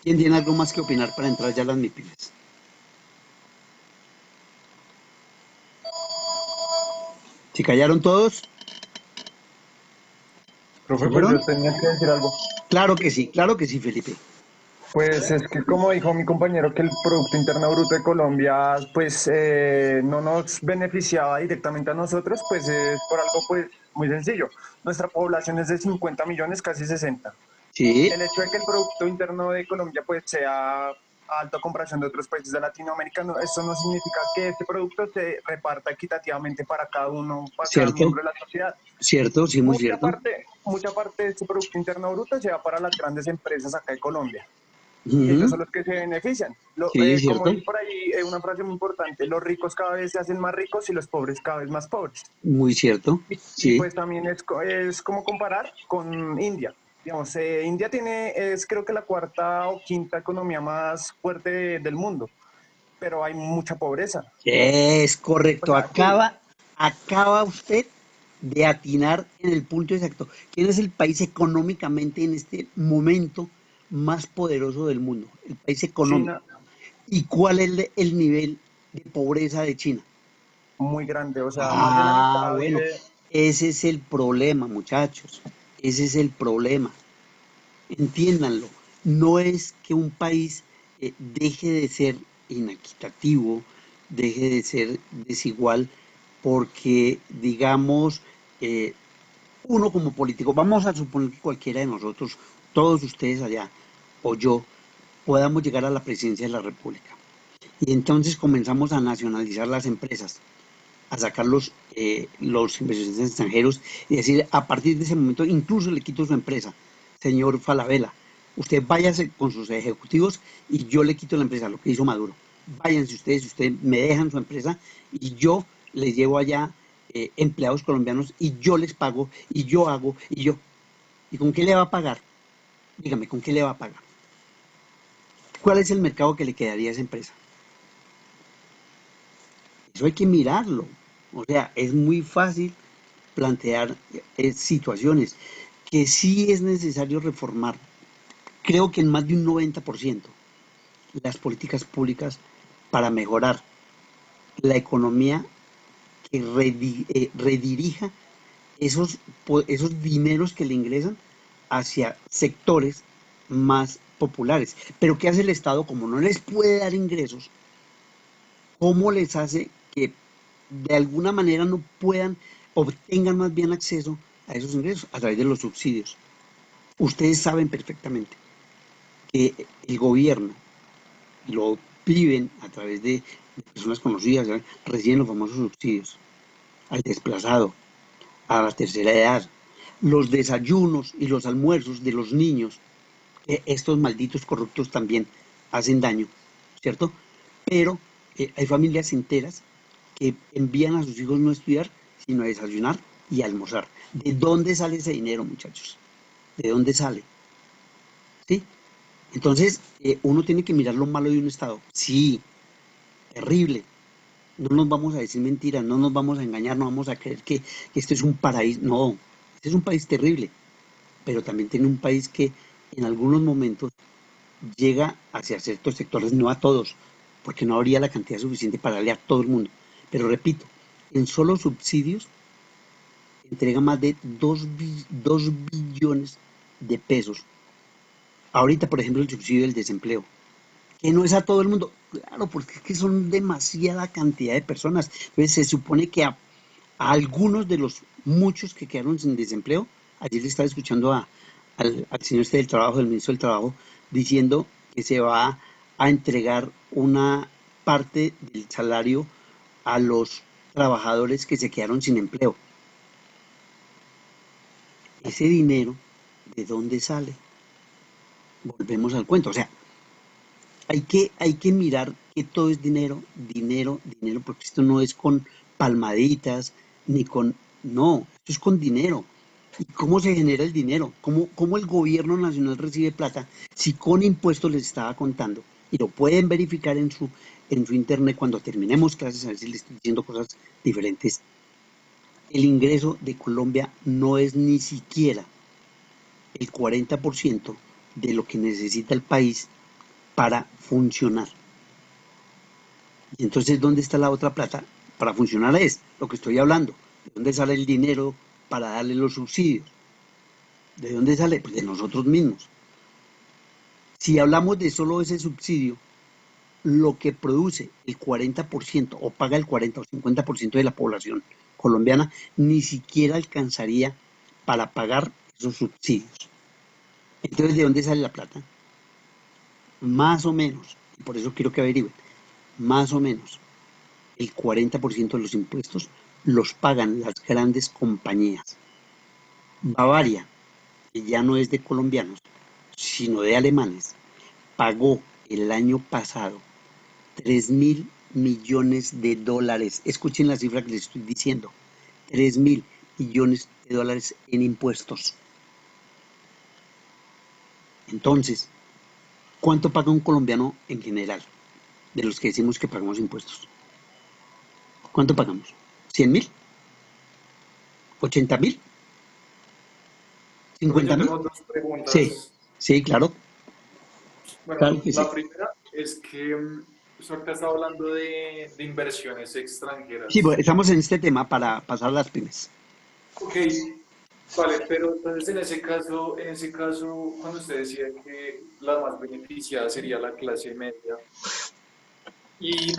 ¿Quién tiene algo más que opinar para entrar ya a las MIPIMES? ¿Se callaron todos? Profe, ¿Se pues fueron? yo tenía que decir algo. Claro que sí, Felipe. Pues es que como dijo mi compañero que el Producto Interno Bruto de Colombia pues no nos beneficiaba directamente a nosotros, pues es por algo pues muy sencillo. Nuestra población es de 50 millones, casi 60. Sí, El hecho de que el Producto Interno de Colombia pues sea alto a comparación de otros países de Latinoamérica, eso no significa que este producto se reparta equitativamente para cada uno, para cada cierto, miembro de la sociedad. cierto, sí, muy cierto. Mucha parte de este Producto Interno Bruto se va para las grandes empresas acá de Colombia. Y ellos Uh-huh. son los que se benefician. Sí, Como cierto, dice por ahí una frase muy importante, los ricos cada vez se hacen más ricos y los pobres cada vez más pobres. muy cierto, Y sí, pues también es como comparar con India. Digamos, India es creo que la cuarta o quinta economía más fuerte del mundo, pero hay mucha pobreza. es O correcto. sea, sí, Acaba usted de atinar en el punto exacto. ¿Quién es el país económicamente en este momento más poderoso del mundo? El país económico. China ¿Y cuál es el nivel de pobreza de China? muy grande, o sea, más de la Ah, mitad bueno, vive. ese es el problema, muchachos. Ese es el problema. Entiéndanlo. No es que un país deje de ser inequitativo, deje de ser desigual, porque, digamos, eh, uno como político, vamos a suponer que cualquiera de nosotros, todos ustedes allá o yo, podamos llegar a la presidencia de la República. Y entonces comenzamos a nacionalizar las empresas, a sacar los inversionistas extranjeros y decir, a partir de ese momento, incluso le quito su empresa, señor Falabella, usted váyase con sus ejecutivos y yo le quito la empresa, lo que hizo Maduro. Váyanse ustedes me dejan su empresa y yo les llevo allá empleados colombianos y yo les pago y yo hago y yo. ¿Y con qué le va a pagar? Dígame, ¿con qué le va a pagar? ¿Cuál es el mercado que le quedaría a esa empresa? Eso hay que mirarlo. O sea, es muy fácil plantear situaciones que sí es necesario reformar. Creo que en más de un 90% las políticas públicas para mejorar la economía que redirija esos dineros que le ingresan hacia sectores más populares. Pero ¿qué hace el Estado? Como no les puede dar ingresos, ¿cómo les hace que de alguna manera no puedan, obtengan más bien acceso a esos ingresos? A través de los subsidios. Ustedes saben perfectamente que el gobierno lo viven a través de personas conocidas, ¿sabes? Reciben los famosos subsidios al desplazado, a la tercera edad, los desayunos y los almuerzos de los niños, estos malditos corruptos también hacen daño, ¿cierto? Pero hay familias enteras que envían a sus hijos no a estudiar, sino a desayunar y a almorzar. ¿De dónde sale ese dinero, muchachos? ¿De dónde sale? ¿Sí? Entonces, uno tiene que mirar lo malo de un Estado. Sí, terrible. No nos vamos a decir mentiras, no nos vamos a engañar, no vamos a creer que esto es un paraíso. No, este es un país terrible, pero también tiene un país que en algunos momentos llega hacia ciertos sectores, no a todos, porque no habría la cantidad suficiente para darle a todo el mundo. Pero repito, en solo subsidios entrega más de 2 billones de pesos. Ahorita, por ejemplo, el subsidio del desempleo, que no es a todo el mundo. Claro, porque es que son demasiada cantidad de personas. Entonces se supone que a algunos de los muchos que quedaron sin desempleo, ayer le estaba escuchando al señor del trabajo, del ministro del trabajo, diciendo que se va a entregar una parte del salario a los trabajadores que se quedaron sin empleo. Ese dinero, ¿de dónde sale? Volvemos al cuento. O sea, hay que mirar que todo es dinero, dinero, dinero, porque esto no es con palmaditas, ni con... No, esto es con dinero. ¿Y cómo se genera el dinero? ¿Cómo el gobierno nacional recibe plata si con impuestos les estaba contando? Y lo pueden verificar en su internet cuando terminemos clases, a ver si les estoy diciendo cosas diferentes. El ingreso de Colombia no es ni siquiera el 40% de lo que necesita el país para funcionar. Y entonces, ¿dónde está la otra plata? Para funcionar es lo que estoy hablando. ¿De dónde sale el dinero para darle los subsidios? ¿De dónde sale? Pues de nosotros mismos. Si hablamos de solo ese subsidio, lo que produce el 40% o paga el 40 o 50% de la población colombiana, ni siquiera alcanzaría para pagar esos subsidios. Entonces, ¿de dónde sale la plata? Más o menos, y por eso quiero que averigüen, más o menos el 40% de los impuestos los pagan las grandes compañías. Bavaria, que ya no es de colombianos, sino de alemanes, pagó el año pasado 3.000 millones de dólares. Escuchen la cifra que les estoy diciendo. 3.000 millones de dólares en impuestos. Entonces, ¿cuánto paga un colombiano en general? De los que decimos que pagamos impuestos. ¿Cuánto pagamos? ¿100.000? ¿80.000? Yo ¿50.000? tengo dos Sí, preguntas. sí, claro, claro Bueno, que sí. la primera es que usted ahorita está hablando de inversiones Sí, pues extranjeras. estamos en este tema para pasar las pymes. Ok, vale, pero entonces en ese caso, cuando usted decía que la más beneficiada sería la clase media,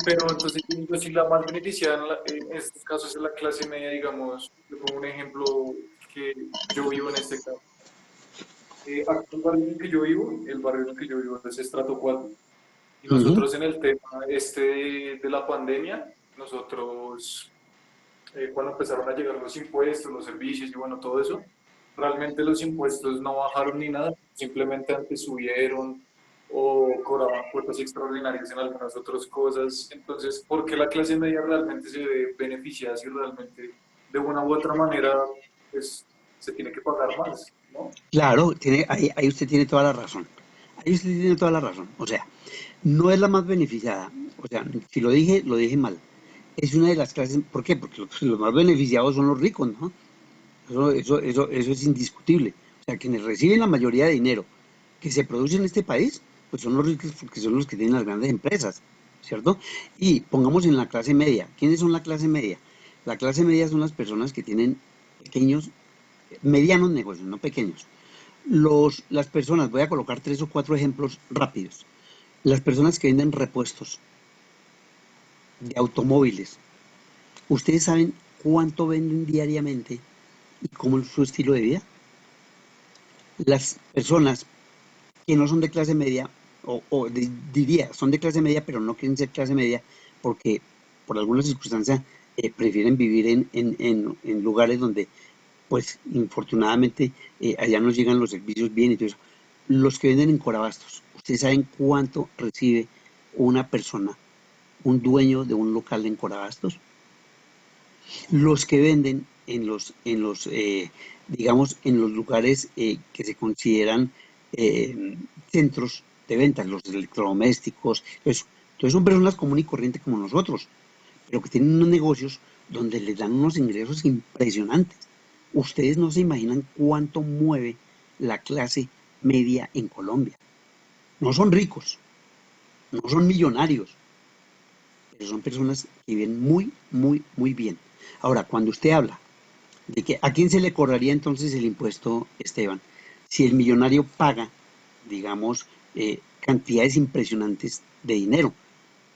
pero entonces yo digo, si la más beneficiada en estos casos es la clase media, digamos, le pongo un ejemplo que yo vivo en este caso. Aquí el barrio en el que yo vivo, el barrio en el que yo vivo es estrato 4. Y Ujú. nosotros en el tema de la pandemia, nosotros cuando empezaron a llegar los impuestos, los servicios y bueno, todo eso, realmente los impuestos no bajaron ni nada, simplemente antes subieron o cobraban cuotas extraordinarias en algunas otras cosas. Entonces, ¿por qué la clase media realmente se ve beneficiada si realmente de una u otra manera pues, se tiene que pagar más, ¿no? Claro, ahí usted tiene toda la razón. ahí usted tiene toda la razón. O sea, no es la más beneficiada. O sea, si lo dije mal. Es una de las clases, ¿por qué? Porque los más beneficiados son los ricos, ¿no? Eso es indiscutible. O sea, quienes reciben la mayoría de dinero que se produce en este país, pues son los ricos porque son los que tienen las grandes empresas, ¿cierto? Y pongamos en la clase media. ¿Quiénes son la clase media? La clase media son las personas que tienen pequeños, medianos negocios, no pequeños. Las personas, voy a colocar 3 o 4 ejemplos rápidos. Las personas que venden repuestos de automóviles, ¿ustedes saben cuánto venden diariamente y cómo es su estilo de vida? Las personas que no son de clase media, diría, son de clase media, pero no quieren ser clase media porque por alguna circunstancia prefieren vivir en lugares donde, pues, infortunadamente, allá no llegan los servicios bien y todo eso. Los que venden en Corabastos, ¿ustedes saben cuánto recibe una persona, un dueño de un local en Corabastos? Los que venden digamos, en los lugares que se consideran centros de ventas, los electrodomésticos, eso. Entonces son personas comunes y corrientes como nosotros, pero que tienen unos negocios donde les dan unos ingresos impresionantes. Ustedes no se imaginan cuánto mueve la clase media en Colombia. No son ricos, no son millonarios, pero son personas que viven muy, muy, muy bien. Ahora, cuando usted habla de que a quién se le cobraría entonces el impuesto, Esteban, si el millonario paga, digamos, cantidades impresionantes de dinero.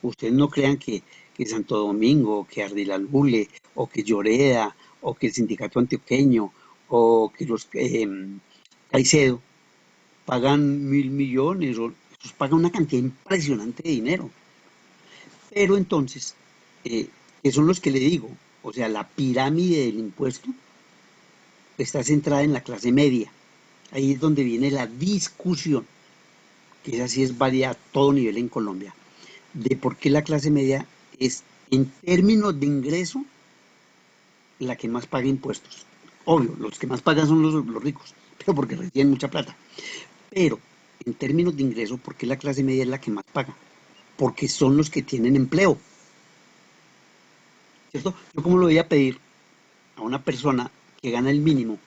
Ustedes no crean que Santo Domingo, que Ardilambule, o que Lloreda, o que el Sindicato Antioqueño, o que los Caicedo pagan 1.000 millones, o ellos pagan una cantidad impresionante de dinero. Pero entonces, que son los que le digo, o sea, la pirámide del impuesto está centrada en la clase media. Ahí es donde viene la discusión, que esa sí es válida a todo nivel en Colombia, de por qué la clase media es, en términos de ingreso, la que más paga impuestos. Obvio, los que más pagan son los ricos, pero porque reciben mucha plata. Pero, en términos de ingreso, ¿por qué la clase media es la que más paga? Porque son los que tienen empleo. ¿Cierto? Yo cómo lo voy a pedir a una persona que gana el mínimo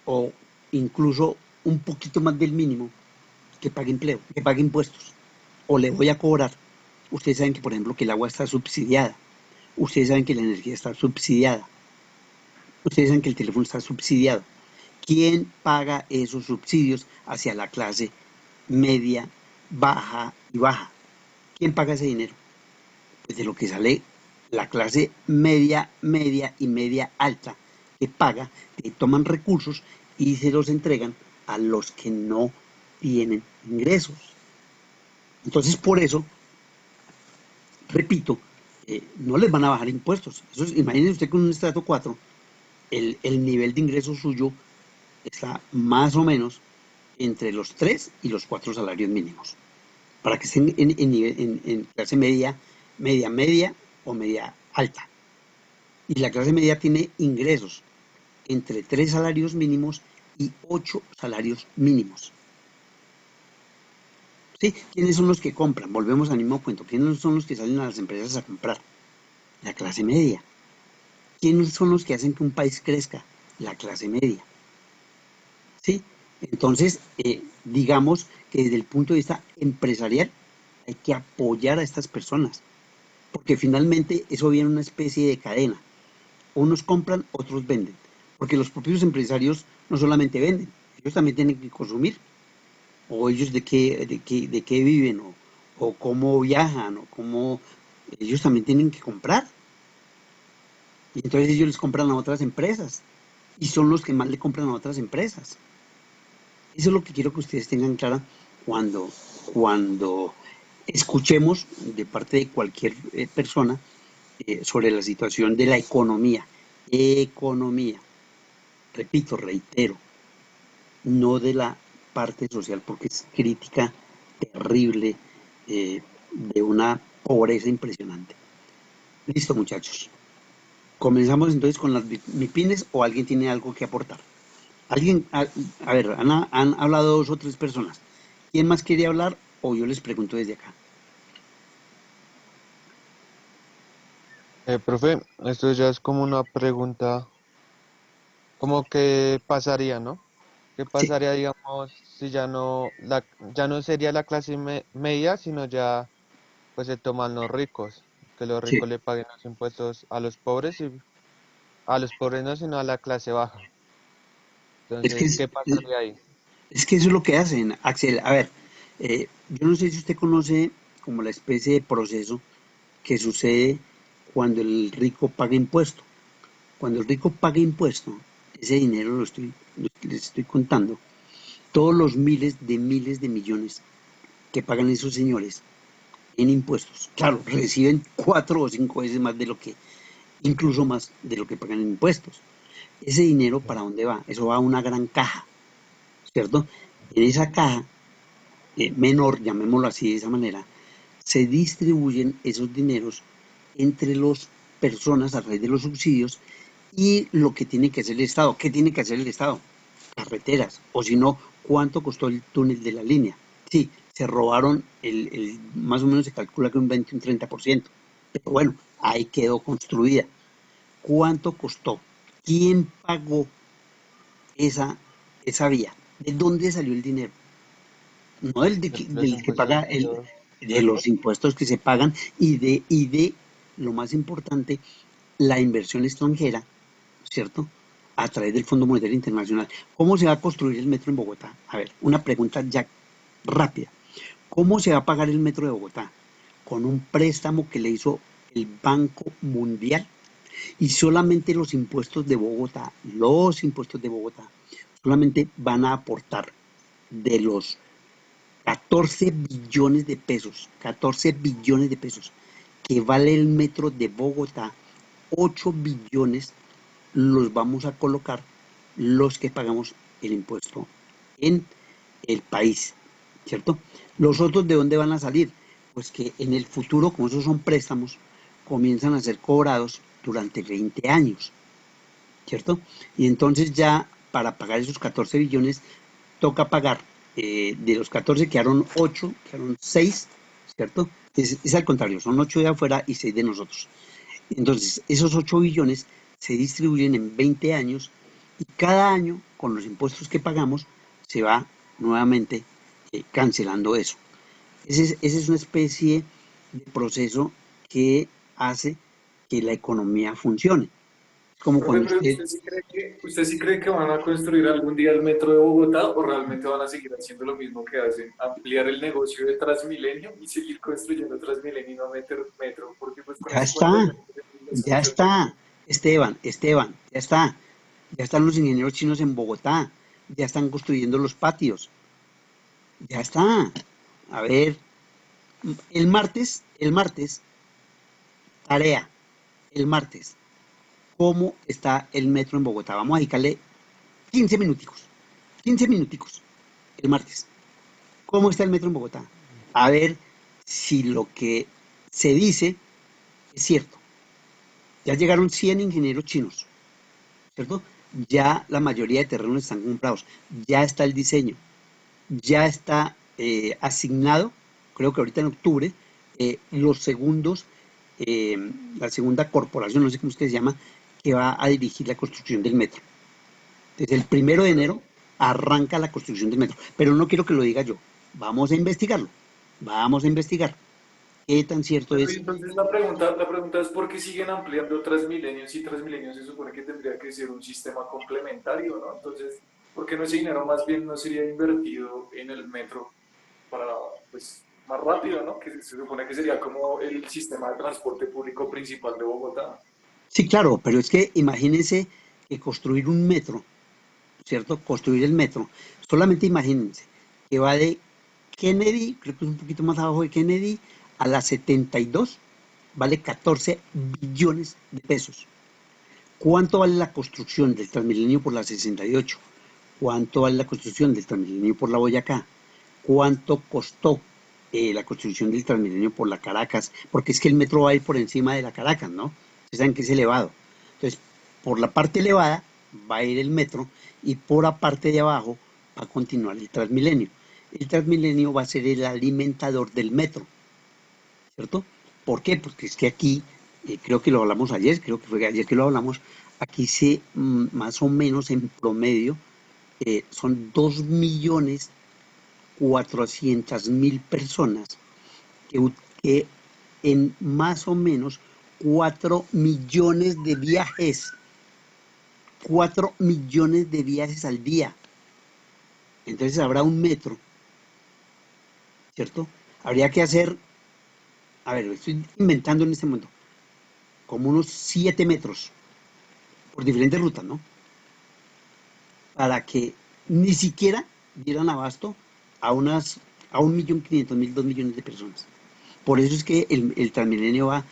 o incluso un poquito más del mínimo que pague empleo, que pague impuestos, o le voy a cobrar. Ustedes saben que, por ejemplo, que el agua está subsidiada, ustedes saben que la energía está subsidiada, ustedes saben que el teléfono está subsidiado. ¿Quién paga esos subsidios hacia la clase media, baja y baja? ¿Quién paga ese dinero? Pues de lo que sale la clase media, media y media alta, que paga, que toman recursos y se los entregan a los que no tienen ingresos. Entonces, por eso, repito, no les van a bajar impuestos. Imagínense usted con un estrato 4, el nivel de ingreso suyo está más o menos entre los 3 y los 4 salarios mínimos. Para que estén en clase media, media, media o media alta. Y la clase media tiene ingresos entre 3 salarios mínimos y 8 salarios mínimos. ¿Sí? ¿Quiénes son los que compran? Volvemos al mismo cuento. ¿Quiénes son los que salen a las empresas a comprar? La clase media. ¿Quiénes son los que hacen que un país crezca? La clase media. ¿Sí? Entonces, digamos que desde el punto de vista empresarial hay que apoyar a estas personas, porque finalmente eso viene una especie de cadena. Unos compran, otros venden, porque los propios empresarios no solamente venden, ellos también tienen que consumir, o ellos de qué viven, o cómo viajan, o cómo ellos también tienen que comprar. Y entonces ellos les compran a otras empresas, y son los que más le compran a otras empresas. Eso es lo que quiero que ustedes tengan clara cuando escuchemos de parte de cualquier persona sobre la situación de la economía. Economía, repito, reitero, no de la parte social, porque es crítica terrible de una pobreza impresionante. Listo, muchachos. Comenzamos entonces con las MIPINES, o alguien tiene algo que aportar. Alguien, a ver, han hablado 2 o 3 personas. ¿Quién más quiere hablar o yo les pregunto desde acá? Profe, esto ya es como una pregunta, como qué pasaría, ¿no? ¿Qué Sí, pasaría, digamos, si ya no sería la clase media, sino ya pues se toman los ricos, que los sí. ricos le paguen los impuestos a los pobres y a los pobres no, sino a la clase baja. Es que, Entonces, ¿qué pasaría ahí? es que eso es lo que hacen, Axel. A ver, yo no sé si usted conoce como la especie de proceso que sucede cuando el rico paga impuesto. Cuando el rico paga impuesto, ese dinero les estoy contando, todos los miles de millones que pagan esos señores en impuestos. Claro, reciben 4 o 5 veces más de lo que, incluso más de lo que pagan en impuestos. Ese dinero, ¿para dónde va? Eso va a una gran caja, ¿cierto? En esa caja, menor, llamémoslo así de esa manera, se distribuyen esos dineros entre las personas a través de los subsidios y lo que tiene que hacer el Estado. ¿Qué tiene que hacer el Estado? Carreteras, o si no, ¿cuánto costó el túnel de la línea? Sí, se robaron, más o menos se calcula que un 20, un 30%, pero bueno, ahí quedó construida. ¿Cuánto costó? ¿Quién pagó esa, esa vía? ¿De dónde salió el dinero? No Los del que paga impuestos de los de los ricos. impuestos que se pagan y de lo más importante, la inversión extranjera, ¿cierto? A través del Fondo Monetario Internacional. ¿Cómo se va a construir el metro en Bogotá? A ver, una pregunta ya rápida. ¿Cómo se va a pagar el metro de Bogotá? Con un préstamo que le hizo el Banco Mundial y solamente los impuestos de Bogotá, solamente van a aportar de los 14 billones de pesos, 14 billones de pesos que vale el metro de Bogotá, 8 billones los vamos a colocar los que pagamos el impuesto en el país, ¿cierto? Los otros, ¿de dónde van a salir? Pues que en el futuro, como esos son préstamos, comienzan a ser cobrados durante 20 años, ¿cierto? Y entonces ya para pagar esos 14 billones toca pagar, de los 14 quedaron 8, quedaron 6, ¿cierto? Es al contrario, son 8 de afuera y 6 de nosotros. Entonces, esos 8 billones se distribuyen en 20 años y cada año, con los impuestos que pagamos, se va nuevamente cancelando eso. Ese es una especie de proceso que hace que la economía funcione. Es como Profe, cuando pero usted, usted sí cree que van a construir algún día el metro de Bogotá o realmente van a seguir haciendo lo mismo que hacen, ampliar el negocio de Transmilenio y seguir construyendo Transmilenio y no meter metro? Porque pues con ya eso cuánto está, ya destrucción. está, Esteban, ya está. Ya están los ingenieros chinos en Bogotá, ya están construyendo los patios, ya está. A ver, el martes, tarea, el martes, ¿cómo está el metro en Bogotá? Vamos a dedicarle 15 minuticos, 15 minuticos, el martes. ¿Cómo está el metro en Bogotá? A ver si lo que se dice es cierto. Ya llegaron 100 ingenieros chinos, ¿cierto? Ya la mayoría de terrenos están comprados, ya está el diseño, ya está asignado, creo que ahorita en octubre, los segundos, eh, la segunda corporación, no sé cómo es que se llama, que va a dirigir la construcción del metro. Desde el 1 de enero arranca la construcción del metro, pero no quiero que lo diga yo, vamos a investigarlo, vamos a investigar qué tan cierto Pero y es. entonces la pregunta es ¿por qué siguen ampliando Transmilenio si Transmilenio se supone que tendría que ser un sistema complementario, ¿no? Entonces, ¿por qué no ese dinero más bien no sería invertido en el metro para, pues, más rápido, ¿no? Que se supone que sería como el sistema de transporte público principal de Bogotá. Sí, claro, pero es que imagínense que construir un metro, ¿cierto? Construir el metro, solamente imagínense que va de Kennedy, creo que es un poquito más abajo de Kennedy, a la 72, vale 14 billones de pesos. ¿Cuánto vale la construcción del Transmilenio por la 68? ¿Cuánto vale la construcción del Transmilenio por la Boyacá? ¿Cuánto costó la construcción del Transmilenio por la Caracas? Porque es que el metro va a ir por encima de la Caracas, ¿no? Ustedes saben que es elevado. Entonces, por la parte elevada va a ir el metro y por la parte de abajo va a continuar el Transmilenio. el Transmilenio va a ser el alimentador del metro, ¿cierto? ¿Por qué? Porque es que aquí, creo que lo hablamos ayer, creo que fue ayer que lo hablamos, aquí más o menos en promedio son 2.400.000 personas que en más o menos 4 millones de viajes, 4 millones de viajes al día. Entonces habrá un metro, ¿cierto? Habría que hacer, a ver, lo estoy inventando en este momento, como unos 7 metros por diferentes rutas, ¿no? Para que ni siquiera dieran abasto a 1.500.000, 2 millones de personas. Por eso es que el Transmilenio va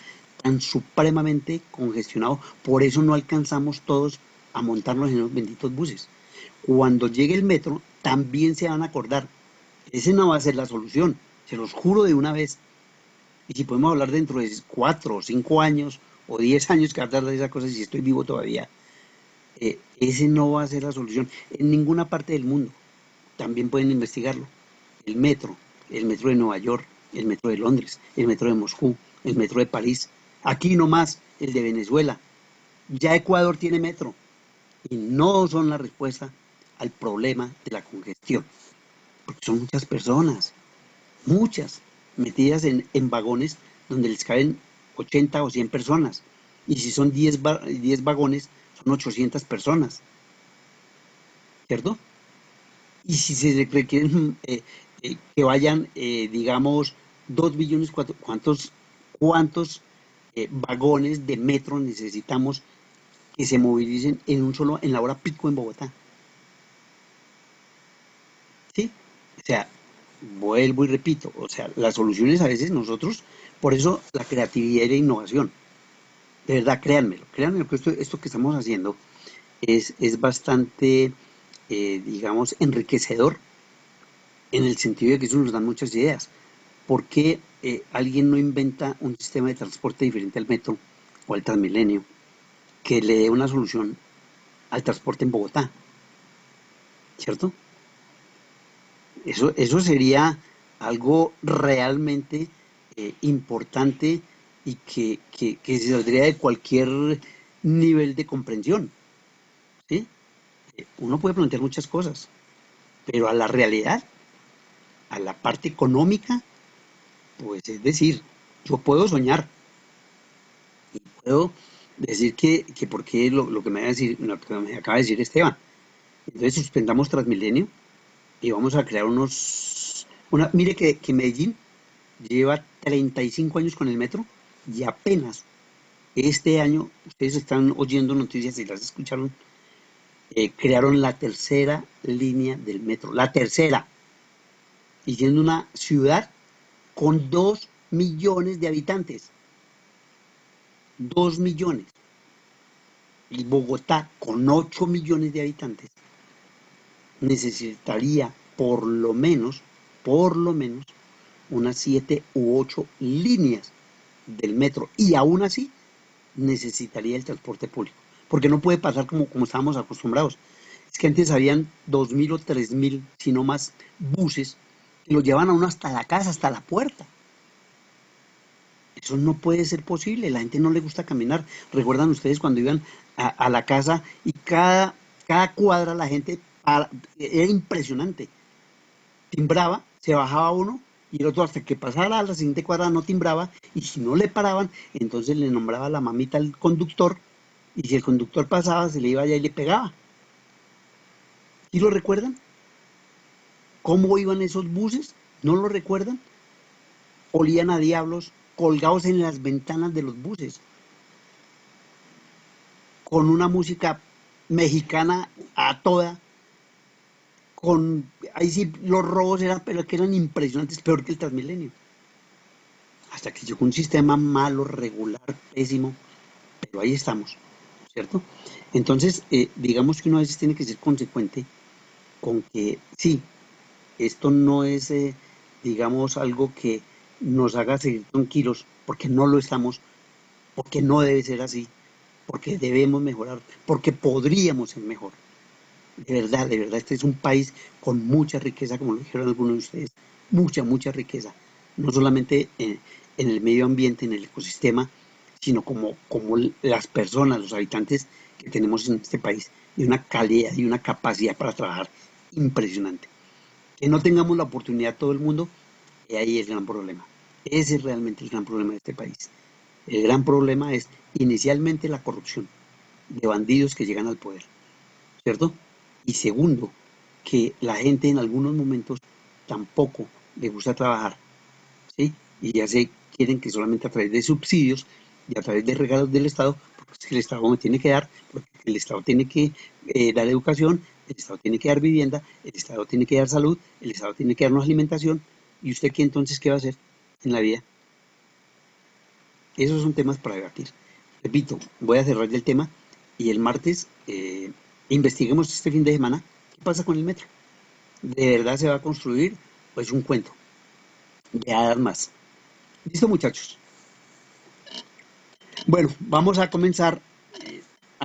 tan supremamente congestionado, por eso no alcanzamos todos a montarnos en los benditos buses. Cuando llegue el metro, también se van a acordar, ese no va a ser la solución, se los juro de una vez. Y si podemos hablar dentro de 4 o 5 años o 10 años que va a tardar esa cosa, si estoy vivo todavía, ese no va a ser la solución en ninguna parte del mundo. También pueden investigarlo. El metro de Nueva York, el metro de Londres, el metro de Moscú, el metro de París. Aquí nomás el de Venezuela. Ya Ecuador tiene metro y no son la respuesta al problema de la congestión. Porque son muchas personas, muchas, metidas en vagones donde les caben 80 o 100 personas. Y si son 10 vagones, son 800 personas, ¿cierto? Y si se requieren que vayan, digamos, 2 billones, ¿cuántos vagones de metro necesitamos que se movilicen en la hora pico en Bogotá? ¿Sí? O sea, vuelvo y repito, o sea, las soluciones a veces nosotros, por eso la creatividad y la innovación, de verdad, créanmelo que esto que estamos haciendo es bastante, digamos, enriquecedor en el sentido de que eso nos da muchas ideas. ¿Por qué alguien no inventa un sistema de transporte diferente al metro o al Transmilenio que le dé una solución al transporte en Bogotá? ¿Cierto? Eso sería algo realmente importante y que se saldría de cualquier nivel de comprensión. ¿Sí? Uno puede plantear muchas cosas, pero a la realidad, a la parte económica, pues es decir, yo puedo soñar y puedo decir que por qué lo que me va a decir, lo que me acaba de decir Esteban. Entonces suspendamos Transmilenio y vamos a crear mire que Medellín lleva 35 años con el metro y apenas este año, ustedes están oyendo noticias y las escucharon, crearon la tercera línea del metro, la tercera, y siendo una ciudad con 2 millones de habitantes, 2 millones, y Bogotá con 8 millones de habitantes, necesitaría por lo menos, unas 7 u 8 líneas del metro, y aún así necesitaría el transporte público, porque no puede pasar como estábamos acostumbrados. Es que antes habían 2.000 o 3.000, si no más, buses que lo llevan a uno hasta la casa, hasta la puerta. Eso no puede ser posible, la gente no le gusta caminar. ¿Recuerdan ustedes cuando iban a la casa y cada cuadra la gente, era impresionante, timbraba, se bajaba uno y el otro hasta que pasara a la siguiente cuadra no timbraba, y si no le paraban, entonces le nombraba la mamita al conductor, y si el conductor pasaba, se le iba allá y le pegaba? ¿Y lo recuerdan? ¿Cómo iban esos buses? ¿No lo recuerdan? Olían a diablos colgados en las ventanas de los buses, con una música mexicana a toda, ahí sí los robos eran, pero que eran impresionantes, peor que el Transmilenio. Hasta que llegó un sistema malo, regular, pésimo, pero ahí estamos, ¿cierto? Entonces, digamos que uno a veces tiene que ser consecuente con que sí, esto no es, digamos, algo que nos haga seguir tranquilos, porque no lo estamos, porque no debe ser así, porque debemos mejorar, porque podríamos ser mejor. de verdad, este es un país con mucha riqueza, como lo dijeron algunos de ustedes, mucha, mucha riqueza, no solamente en el medio ambiente, en el ecosistema, sino como las personas, los habitantes que tenemos en este país, y una calidad y una capacidad para trabajar impresionante. Que no tengamos la oportunidad todo el mundo, y ahí es el gran problema. Ese es realmente el gran problema de este país. El gran problema es inicialmente la corrupción de bandidos que llegan al poder, ¿cierto? Y segundo, que la gente en algunos momentos tampoco le gusta trabajar, ¿sí? Y ya se quieren que solamente a través de subsidios y a través de regalos del Estado, porque es que el Estado me tiene que dar, porque el Estado tiene que dar educación, el Estado tiene que dar vivienda, el Estado tiene que dar salud, el Estado tiene que darnos alimentación, y usted qué entonces qué va a hacer en la vida. Esos son temas para debatir. Repito, voy a cerrar el tema y el martes investiguemos este fin de semana qué pasa con el metro. ¿De verdad se va a construir o es un cuento? De hadas más. ¿Listo, muchachos? Bueno, vamos a comenzar.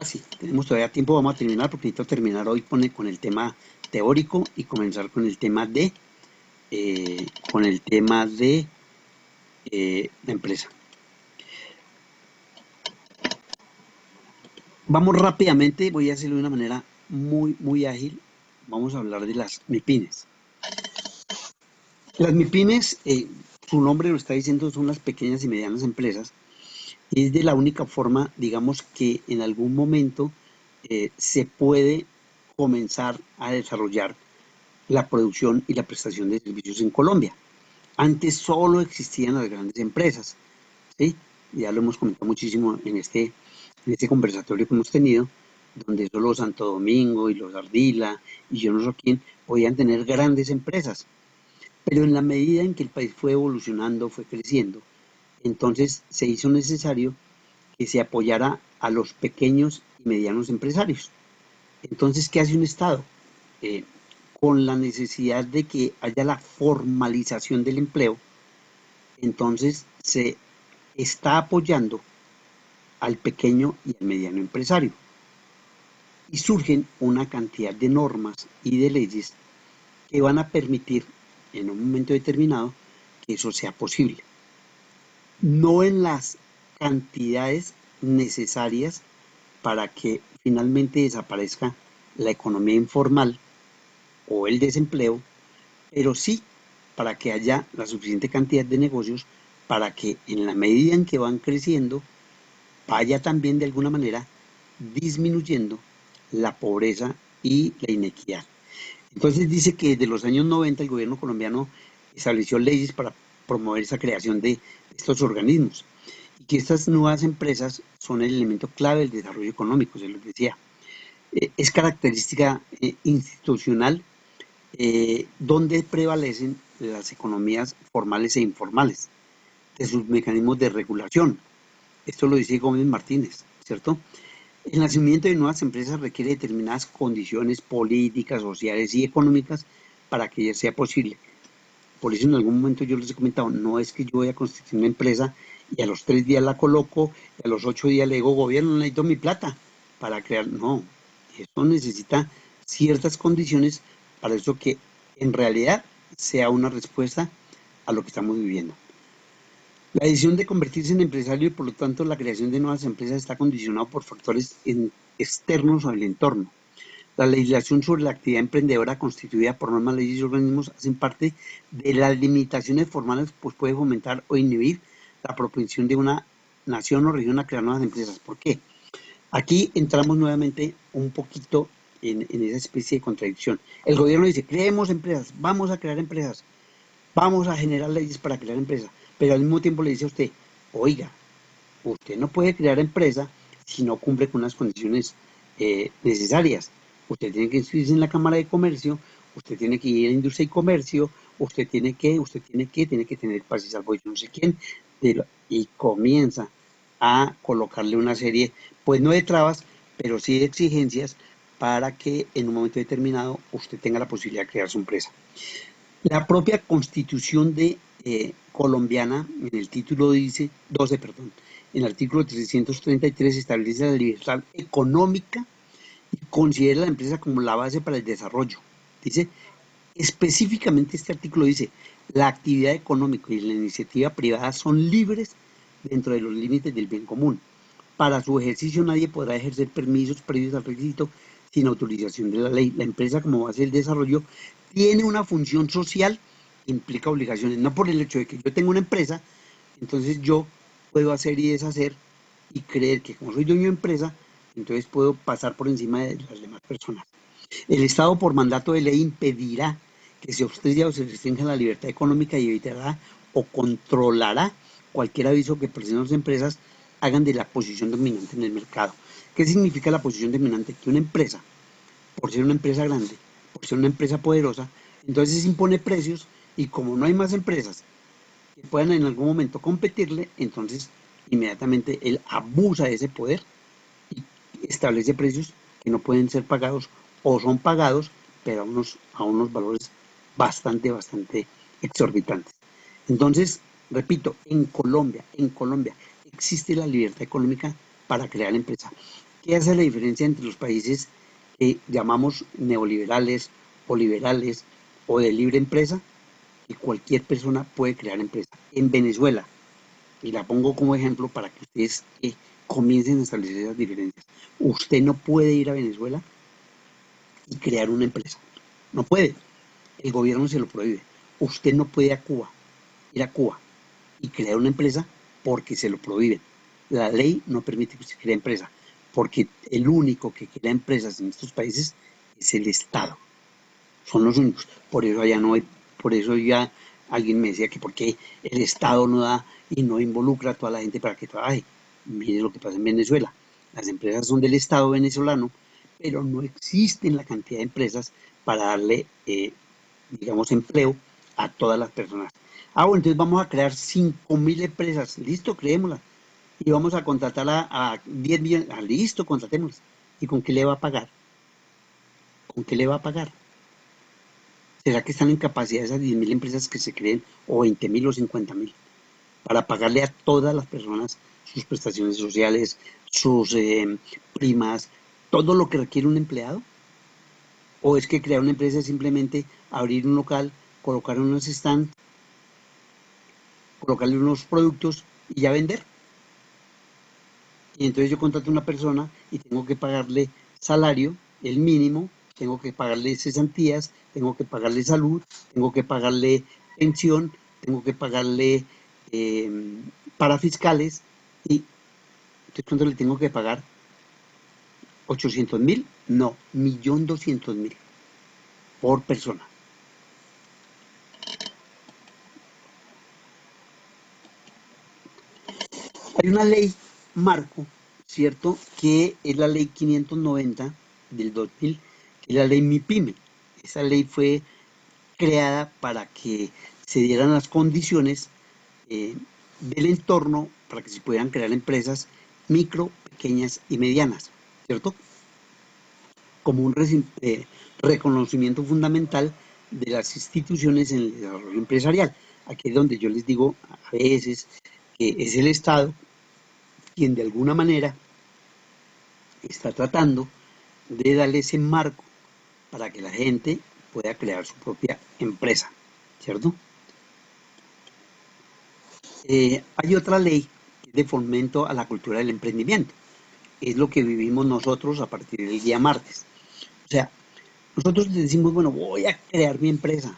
Sí, tenemos todavía tiempo, vamos a terminar porque necesito terminar hoy con el tema teórico y comenzar con el tema de la empresa. Vamos rápidamente, voy a hacerlo de una manera muy, muy ágil. Vamos a hablar de las MIPIMES. Las MIPIMES, su nombre lo está diciendo, son las pequeñas y medianas empresas. Y es de la única forma, digamos, que en algún momento se puede comenzar a desarrollar la producción y la prestación de servicios en Colombia. Antes solo existían las grandes empresas, ¿sí? Ya lo hemos comentado muchísimo en este conversatorio que hemos tenido, donde solo Santo Domingo y los Ardila y yo no sé quién podían tener grandes empresas. Pero en la medida en que el país fue evolucionando, fue creciendo, entonces se hizo necesario que se apoyara a los pequeños y medianos empresarios. Entonces, ¿qué hace un Estado? Con la necesidad de que haya la formalización del empleo, entonces se está apoyando al pequeño y al mediano empresario. Y surgen una cantidad de normas y de leyes que van a permitir en un momento determinado que eso sea posible. No en las cantidades necesarias para que finalmente desaparezca la economía informal o el desempleo, pero sí para que haya la suficiente cantidad de negocios para que en la medida en que van creciendo vaya también de alguna manera disminuyendo la pobreza y la inequidad. Entonces dice que desde los años 90 el gobierno colombiano estableció leyes para promover esa creación de estos organismos y que estas nuevas empresas son el elemento clave del desarrollo económico, se lo decía. Es característica institucional donde prevalecen las economías formales e informales, de sus mecanismos de regulación. Esto lo dice Gómez Martínez, ¿cierto? El nacimiento de nuevas empresas requiere determinadas condiciones políticas, sociales y económicas para que sea posible. Por eso en algún momento yo les he comentado, no es que yo voy a constituir una empresa y a los 3 días la coloco y a los 8 días le digo, gobierno, necesito mi plata para crear. No, esto necesita ciertas condiciones para eso que en realidad sea una respuesta a lo que estamos viviendo. La decisión de convertirse en empresario y por lo tanto la creación de nuevas empresas está condicionado por factores externos al entorno. La legislación sobre la actividad emprendedora constituida por normas, leyes y organismos hacen parte de las limitaciones formales, pues puede fomentar o inhibir la propensión de una nación o región a crear nuevas empresas. ¿Por qué? Aquí entramos nuevamente un poquito en esa especie de contradicción. El gobierno dice, creemos empresas, vamos a crear empresas, vamos a generar leyes para crear empresas, pero al mismo tiempo le dice a usted, oiga, usted no puede crear empresa si no cumple con unas condiciones necesarias. Usted tiene que inscribirse en la Cámara de Comercio, usted tiene que ir a Industria y Comercio, usted tiene que tener paz y salvo yo no sé quién, y comienza a colocarle una serie, pues no de trabas, pero sí de exigencias para que en un momento determinado usted tenga la posibilidad de crear su empresa. La propia Constitución de colombiana, en el título 12, en el artículo 333 establece la libertad económica y considera la empresa como la base para el desarrollo. Dice, específicamente este artículo dice, la actividad económica y la iniciativa privada son libres dentro de los límites del bien común. Para su ejercicio nadie podrá ejercer permisos previos al requisito sin autorización de la ley. La empresa, como base del desarrollo, tiene una función social que implica obligaciones, no por el hecho de que yo tengo una empresa, entonces yo puedo hacer y deshacer y creer que como soy dueño de empresa, entonces puedo pasar por encima de las demás personas. El Estado, por mandato de ley, impedirá que se obstruya o se restrinja la libertad económica y evitará o controlará cualquier aviso que personas o empresas hagan de la posición dominante en el mercado. ¿Qué significa la posición dominante? Que una empresa, por ser una empresa grande, por ser una empresa poderosa, entonces impone precios y como no hay más empresas que puedan en algún momento competirle, entonces inmediatamente él abusa de ese poder y establece precios que no pueden ser pagados o son pagados, pero a unos valores bastante exorbitantes. Entonces, repito, en Colombia existe la libertad económica para crear empresa. ¿Qué hace la diferencia entre los países que llamamos neoliberales o liberales o de libre empresa? Que cualquier persona puede crear empresa. En Venezuela, y la pongo como ejemplo para que ustedes comiencen a establecer esas diferencias. Usted no puede ir a Venezuela y crear una empresa. No puede. El gobierno se lo prohíbe. Usted no puede ir a Cuba y crear una empresa porque se lo prohíben. La ley no permite que usted cree empresa, porque el único que crea empresas en estos países es el Estado. Son los únicos. Por eso allá no hay, por eso ya alguien me decía que por qué el Estado no da y no involucra a toda la gente para que trabaje. Mire lo que pasa en Venezuela. Las empresas son del Estado venezolano, pero no existen la cantidad de empresas para darle, digamos, empleo a todas las personas. Bueno, entonces vamos a crear 5.000 empresas. Listo, creémoslas. Y vamos a contratar a 10 millones. Listo, contratémoslas. ¿Y con qué le va a pagar? ¿Con qué le va a pagar? ¿Será que están en capacidad esas 10.000 empresas que se creen, o 20.000 o 50.000, para pagarle a todas las personas sus prestaciones sociales, sus primas, todo lo que requiere un empleado? ¿O es que crear una empresa es simplemente abrir un local, colocar unos stands, colocarle unos productos y ya vender? Y entonces yo contrato a una persona y tengo que pagarle salario, el mínimo, tengo que pagarle cesantías, tengo que pagarle salud, tengo que pagarle pensión, tengo que pagarle parafiscales y entonces ¿cuánto le tengo que pagar? ¿800.000? No, 1.200.000 por persona. Hay una ley marco, ¿cierto? Que es la ley 590 del 2000, que es la ley MIPYME. Esa ley fue creada para que se dieran las condiciones del entorno para que se pudieran crear empresas micro, pequeñas y medianas, ¿cierto? Como un reconocimiento fundamental de las instituciones en el desarrollo empresarial. Aquí es donde yo les digo a veces que es el Estado quien de alguna manera está tratando de darle ese marco para que la gente pueda crear su propia empresa, ¿cierto? Hay otra ley que es de fomento a la cultura del emprendimiento. Es lo que vivimos nosotros a partir del día martes. O sea, nosotros decimos, bueno, voy a crear mi empresa,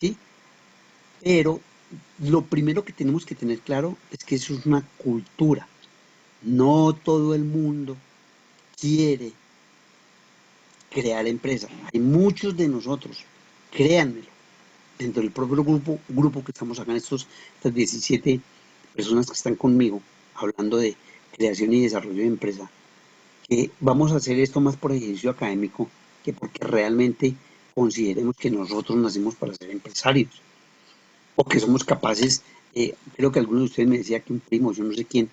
¿sí? Pero lo primero que tenemos que tener claro es que eso es una cultura. No todo el mundo quiere crear empresa. Hay muchos de nosotros, créanmelo, dentro del propio grupo que estamos acá, estas 17 personas que están conmigo, hablando de creación y desarrollo de empresa, que vamos a hacer esto más por ejercicio académico que porque realmente consideremos que nosotros nacimos para ser empresarios, o que somos capaces, creo que alguno de ustedes me decía que un primo, yo no sé quién,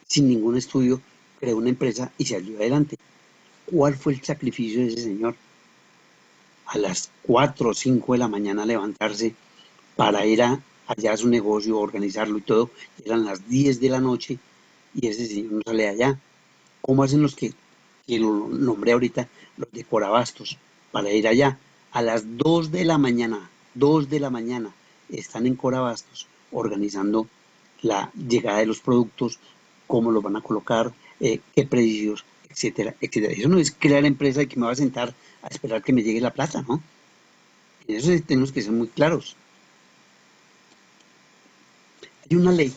sin ningún estudio, creó una empresa y salió adelante. ¿Cuál fue el sacrificio de ese señor? A las 4 o 5 de la mañana levantarse para ir allá a su negocio, organizarlo y todo, eran las 10 de la noche y ese señor no sale allá. ¿Cómo hacen los que que lo nombré ahorita, los de Corabastos, para ir allá. A las 2 de la mañana, 2 de la mañana, están en Corabastos organizando la llegada de los productos, cómo los van a colocar, qué precios, etcétera, etcétera. Eso no es crear empresa y que me va a sentar a esperar que me llegue la plata, ¿no? En eso tenemos que ser muy claros. Hay una ley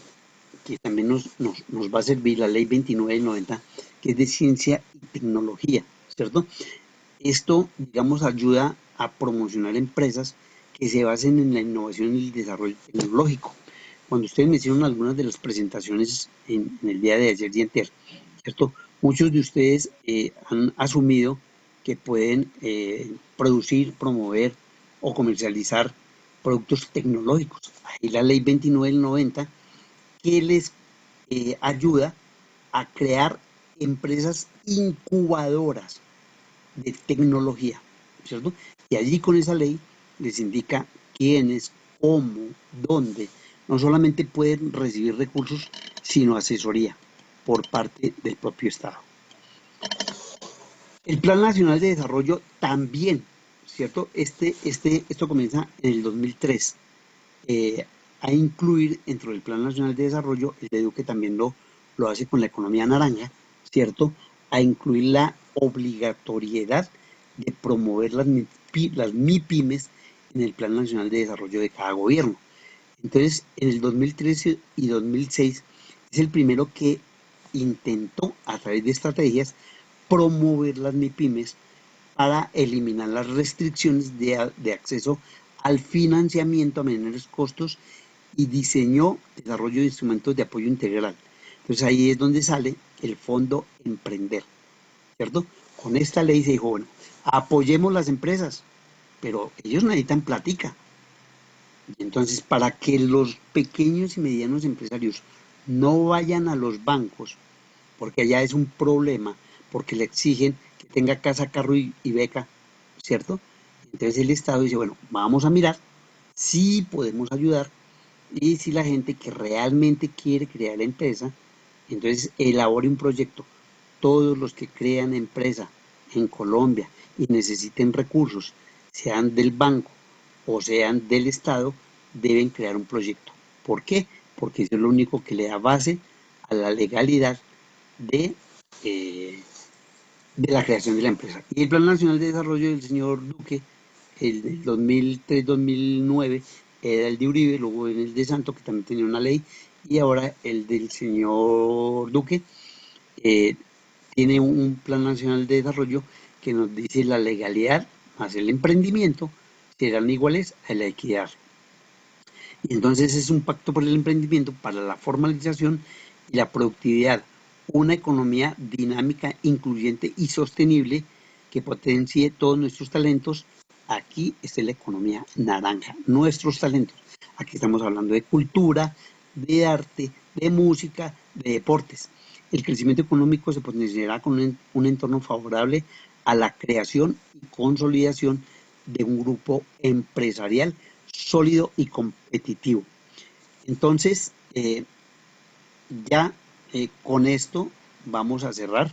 que también nos va a servir, la ley 29 del 90, que es de ciencia y tecnología, ¿cierto? Esto, digamos, ayuda a promocionar empresas que se basen en la innovación y el desarrollo tecnológico. Cuando ustedes me hicieron algunas de las presentaciones en el día de ayer y antier, ¿cierto? Muchos de ustedes han asumido que pueden producir, promover o comercializar productos tecnológicos. Ahí la ley 29 del 90 que les ayuda a crear empresas incubadoras de tecnología, ¿cierto? Y allí con esa ley les indica quiénes, cómo, dónde, no solamente pueden recibir recursos, sino asesoría por parte del propio Estado. El Plan Nacional de Desarrollo también, ¿cierto? Esto comienza en el 2003 a incluir dentro del Plan Nacional de Desarrollo, el de Duque también lo hace con la economía naranja, ¿cierto? A incluir la obligatoriedad de promover las MIPIMES en el Plan Nacional de Desarrollo de cada gobierno. Entonces, en el 2013 y 2006 es el primero que intentó, a través de estrategias, promover las MIPIMES para eliminar las restricciones de acceso al financiamiento a menores costos y diseñó desarrollo de instrumentos de apoyo integral. Entonces ahí es donde sale el Fondo Emprender, ¿cierto? Con esta ley se dijo, bueno, apoyemos las empresas, pero ellos necesitan platica. Y entonces, para que los pequeños y medianos empresarios no vayan a los bancos, porque allá es un problema, porque le exigen que tenga casa, carro y beca, ¿cierto? Entonces el Estado dice, bueno, vamos a mirar si podemos ayudar y si la gente que realmente quiere crear la empresa, entonces elabore un proyecto. Todos los que crean empresa en Colombia y necesiten recursos, sean del banco o sean del Estado, deben crear un proyecto. ¿Por qué? Porque eso es lo único que le da base a la legalidad de la creación de la empresa. Y el Plan Nacional de Desarrollo del señor Duque, el del 2003-2009, era el de Uribe, luego el de Santo, que también tenía una ley, y ahora el del señor Duque tiene un Plan Nacional de Desarrollo que nos dice la legalidad más el emprendimiento serán iguales a la equidad. Y entonces es un pacto por el emprendimiento para la formalización y la productividad, una economía dinámica, incluyente y sostenible que potencie todos nuestros talentos. Aquí está la economía naranja, nuestros talentos. Aquí estamos hablando de cultura, de arte, de música, de deportes. El crecimiento económico se potenciará con un entorno favorable a la creación y consolidación de un grupo empresarial sólido y competitivo. Entonces, ya con esto vamos a cerrar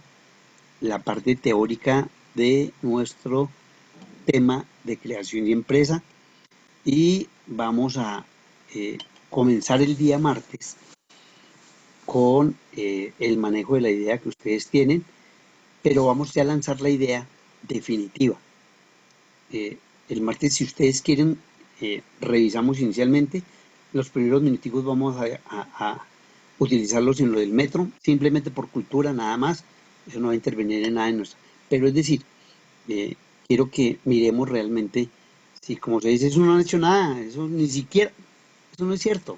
la parte teórica de nuestro tema de creación y empresa y vamos a comenzar el día martes con el manejo de la idea que ustedes tienen, pero vamos ya a lanzar la idea definitiva. El martes, si ustedes quieren, revisamos inicialmente. Los primeros minuticos vamos a utilizarlos en lo del metro, simplemente por cultura, nada más. Eso no va a intervenir en nada de nuestro. Pero es decir, quiero que miremos realmente, si como se dice, eso no han hecho nada, eso ni siquiera, eso no es cierto.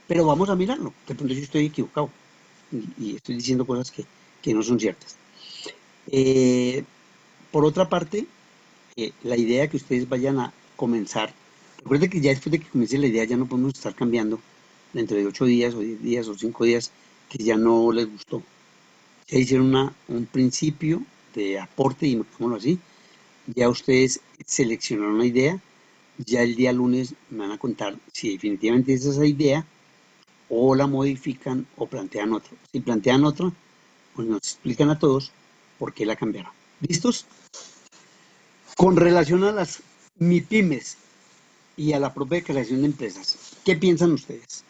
Pero vamos a mirarlo, de pronto yo estoy equivocado y estoy diciendo cosas que no son ciertas. Por otra parte, la idea que ustedes vayan a comenzar, recuerden que ya después de que comience la idea ya no podemos estar cambiando dentro de 8 días o 10 días o 5 días que ya no les gustó. Ya hicieron un principio de aporte, y digámoslo así, ya ustedes seleccionaron una idea, ya el día lunes me van a contar si definitivamente es esa idea o la modifican o plantean otra. Si plantean otra, pues nos explican a todos por qué la cambiaron. ¿Listos? Con relación a las MIPYMES y a la propia creación de empresas, ¿qué piensan ustedes?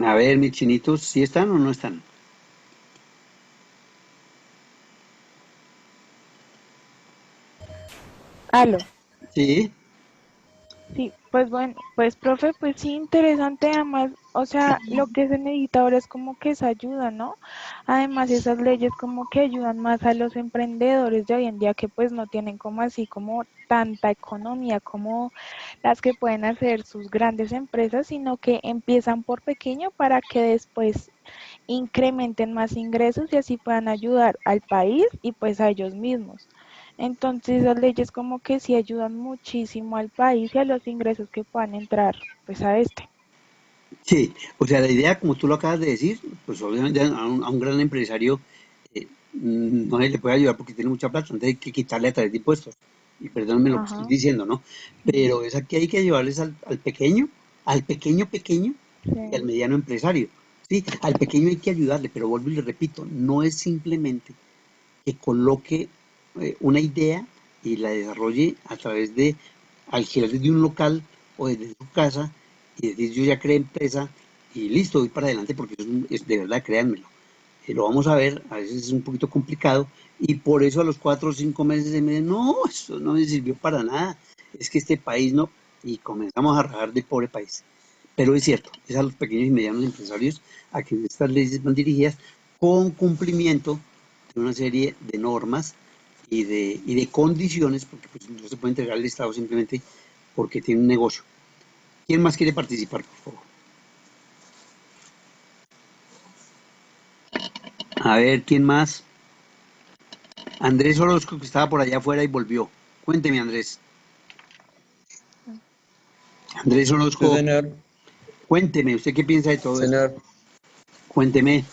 A ver, mis chinitos, ¿sí están o no están? Aló. Sí, Sí, pues bueno, pues profe, pues sí, interesante además, o sea, lo que se necesita ahora es como que esa ayuda, ¿no? Además, esas leyes como que ayudan más a los emprendedores de hoy en día que pues no tienen como así como tanta economía como las que pueden hacer sus grandes empresas, sino que empiezan por pequeño para que después incrementen más ingresos y así puedan ayudar al país y pues a ellos mismos. Entonces, esas leyes como que sí ayudan muchísimo al país y a los ingresos que puedan entrar, pues a este. sí. O sea, la idea, como tú lo acabas de decir, pues obviamente a un gran empresario no se le puede ayudar porque tiene mucha plata, entonces hay que quitarle a través de impuestos. Y perdónenme lo que estoy Ajá, diciendo, ¿no? ujú, Pero es aquí hay que ayudarles al pequeño y al sí, mediano empresario. Sí, al pequeño hay que ayudarle, pero vuelvo y le repito, no es simplemente que coloque una idea y la desarrolle a través de alquiler de un local o desde su casa y decir yo ya creé empresa y listo, voy para adelante porque es de verdad, créanmelo. Lo vamos a ver, a veces es un poquito complicado y por eso a los 4 o 5 meses se me dice, no, eso no me sirvió para nada, es que este país no, y comenzamos a rajar del pobre país. Pero es cierto, es a los pequeños y medianos empresarios a quienes estas leyes van dirigidas con cumplimiento de una serie de normas y de condiciones, porque pues, no se puede entregar al Estado simplemente porque tiene un negocio. ¿Quién más quiere participar, por favor? A ver, ¿quién más? Andrés Orozco, que estaba por allá afuera y volvió. Cuénteme, Andrés. Andrés Sí, Orozco, señor. cuénteme, ¿usted qué piensa de todo esto? Señor, Cuénteme.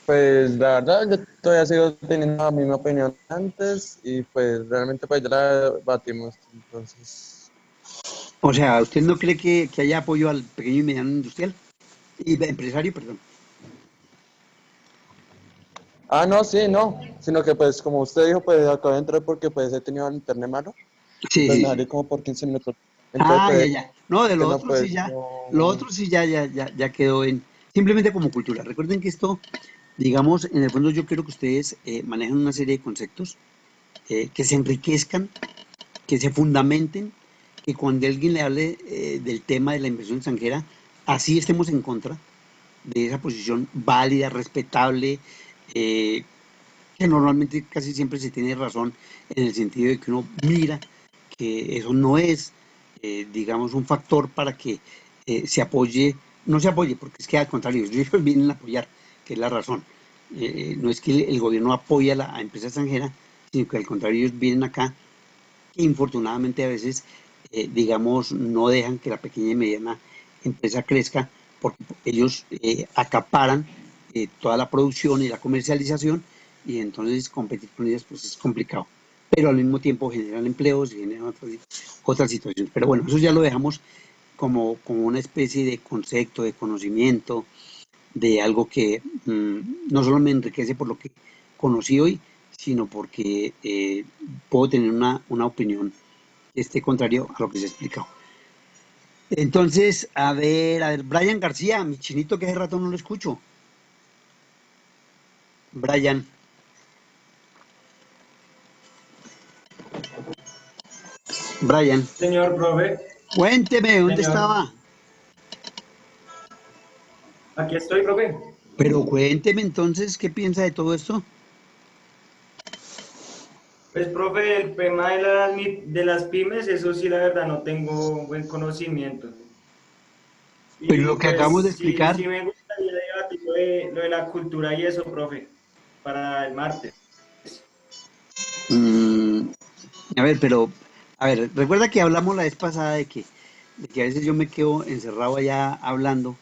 pues la verdad yo todavía sigo teniendo la misma opinión antes y pues realmente pues ya la batimos. Entonces, O sea, ¿usted no cree que haya apoyo al pequeño y mediano industrial? Y empresario, perdón. no, sí, no, sino que pues como usted dijo, pues acabo de entrar porque pues he tenido el internet malo y Sí, pues sí, me sí. salí como por 15 minutos. Entonces Ah, ya, pues ya. No, de que no, pues lo no. otro sí ya quedó en, simplemente como cultura. Recuerden que esto, digamos, en el fondo yo quiero que ustedes manejen una serie de conceptos que se enriquezcan, que se fundamenten, que cuando alguien le hable del tema de la inversión extranjera, así estemos en contra de esa posición válida, respetable, eh, que normalmente casi siempre se tiene razón en el sentido de que uno mira que eso no es, digamos, un factor para que se apoye, no se apoye, porque es que al contrario, ellos vienen a apoyar, que es la razón. No es que el gobierno apoya a la empresa extranjera, sino que al contrario, ellos vienen acá que infortunadamente a veces, digamos, no dejan que la pequeña y mediana empresa crezca porque ellos acaparan toda la producción y la comercialización y entonces competir con ellas pues es complicado. Pero al mismo tiempo generan empleos y generan otras situaciones. Pero bueno, eso ya lo dejamos como una especie de concepto, de conocimiento, de algo que no solo me enriquece por lo que conocí hoy, sino porque puedo tener una opinión que esté contrario a lo que se ha explicado. Entonces, a ver, Brian García, mi chinito que hace rato no lo escucho. Brian, Brian, Señor profe, cuénteme, ¿dónde señor, estaba? aquí estoy, profe. Pero cuénteme entonces, ¿qué piensa de todo esto? Pues, profe, el tema de de las pymes, eso sí, la verdad, no tengo buen conocimiento. Pero Y lo que acabamos de pues sí, explicar, sí me gustaría debatir lo de la cultura y eso, profe, para el martes. mm, a ver, pero, a ver, recuerda que hablamos la vez pasada de que a veces yo me quedo encerrado allá hablando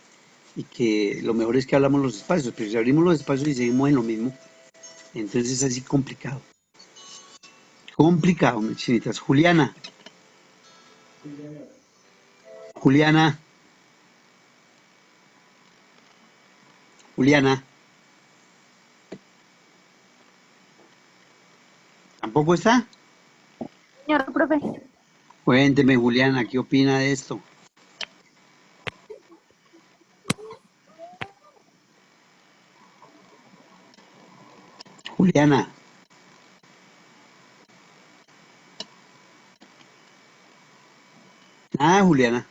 y que lo mejor es que hablamos los espacios, pero si abrimos los espacios y seguimos en lo mismo, entonces es así complicado. Complicado, mis chinitas. Juliana, Sí, señor. Juliana, Juliana, ¿tampoco está? Señor profe, Cuénteme, Juliana, ¿qué opina de esto? Juliana, Juliana.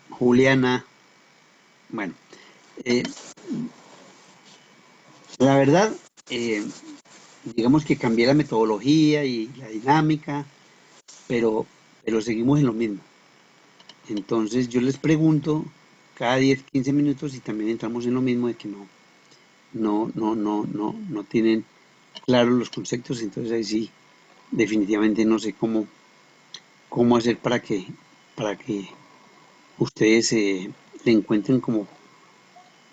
Juliana, bueno, eh, la verdad, digamos que cambié la metodología y la dinámica, pero, pero seguimos en lo mismo. Entonces yo les pregunto cada 10, 15 minutos y también entramos en lo mismo de que no tienen claros los conceptos, entonces ahí sí, definitivamente no sé cómo hacer para que ustedes le encuentren como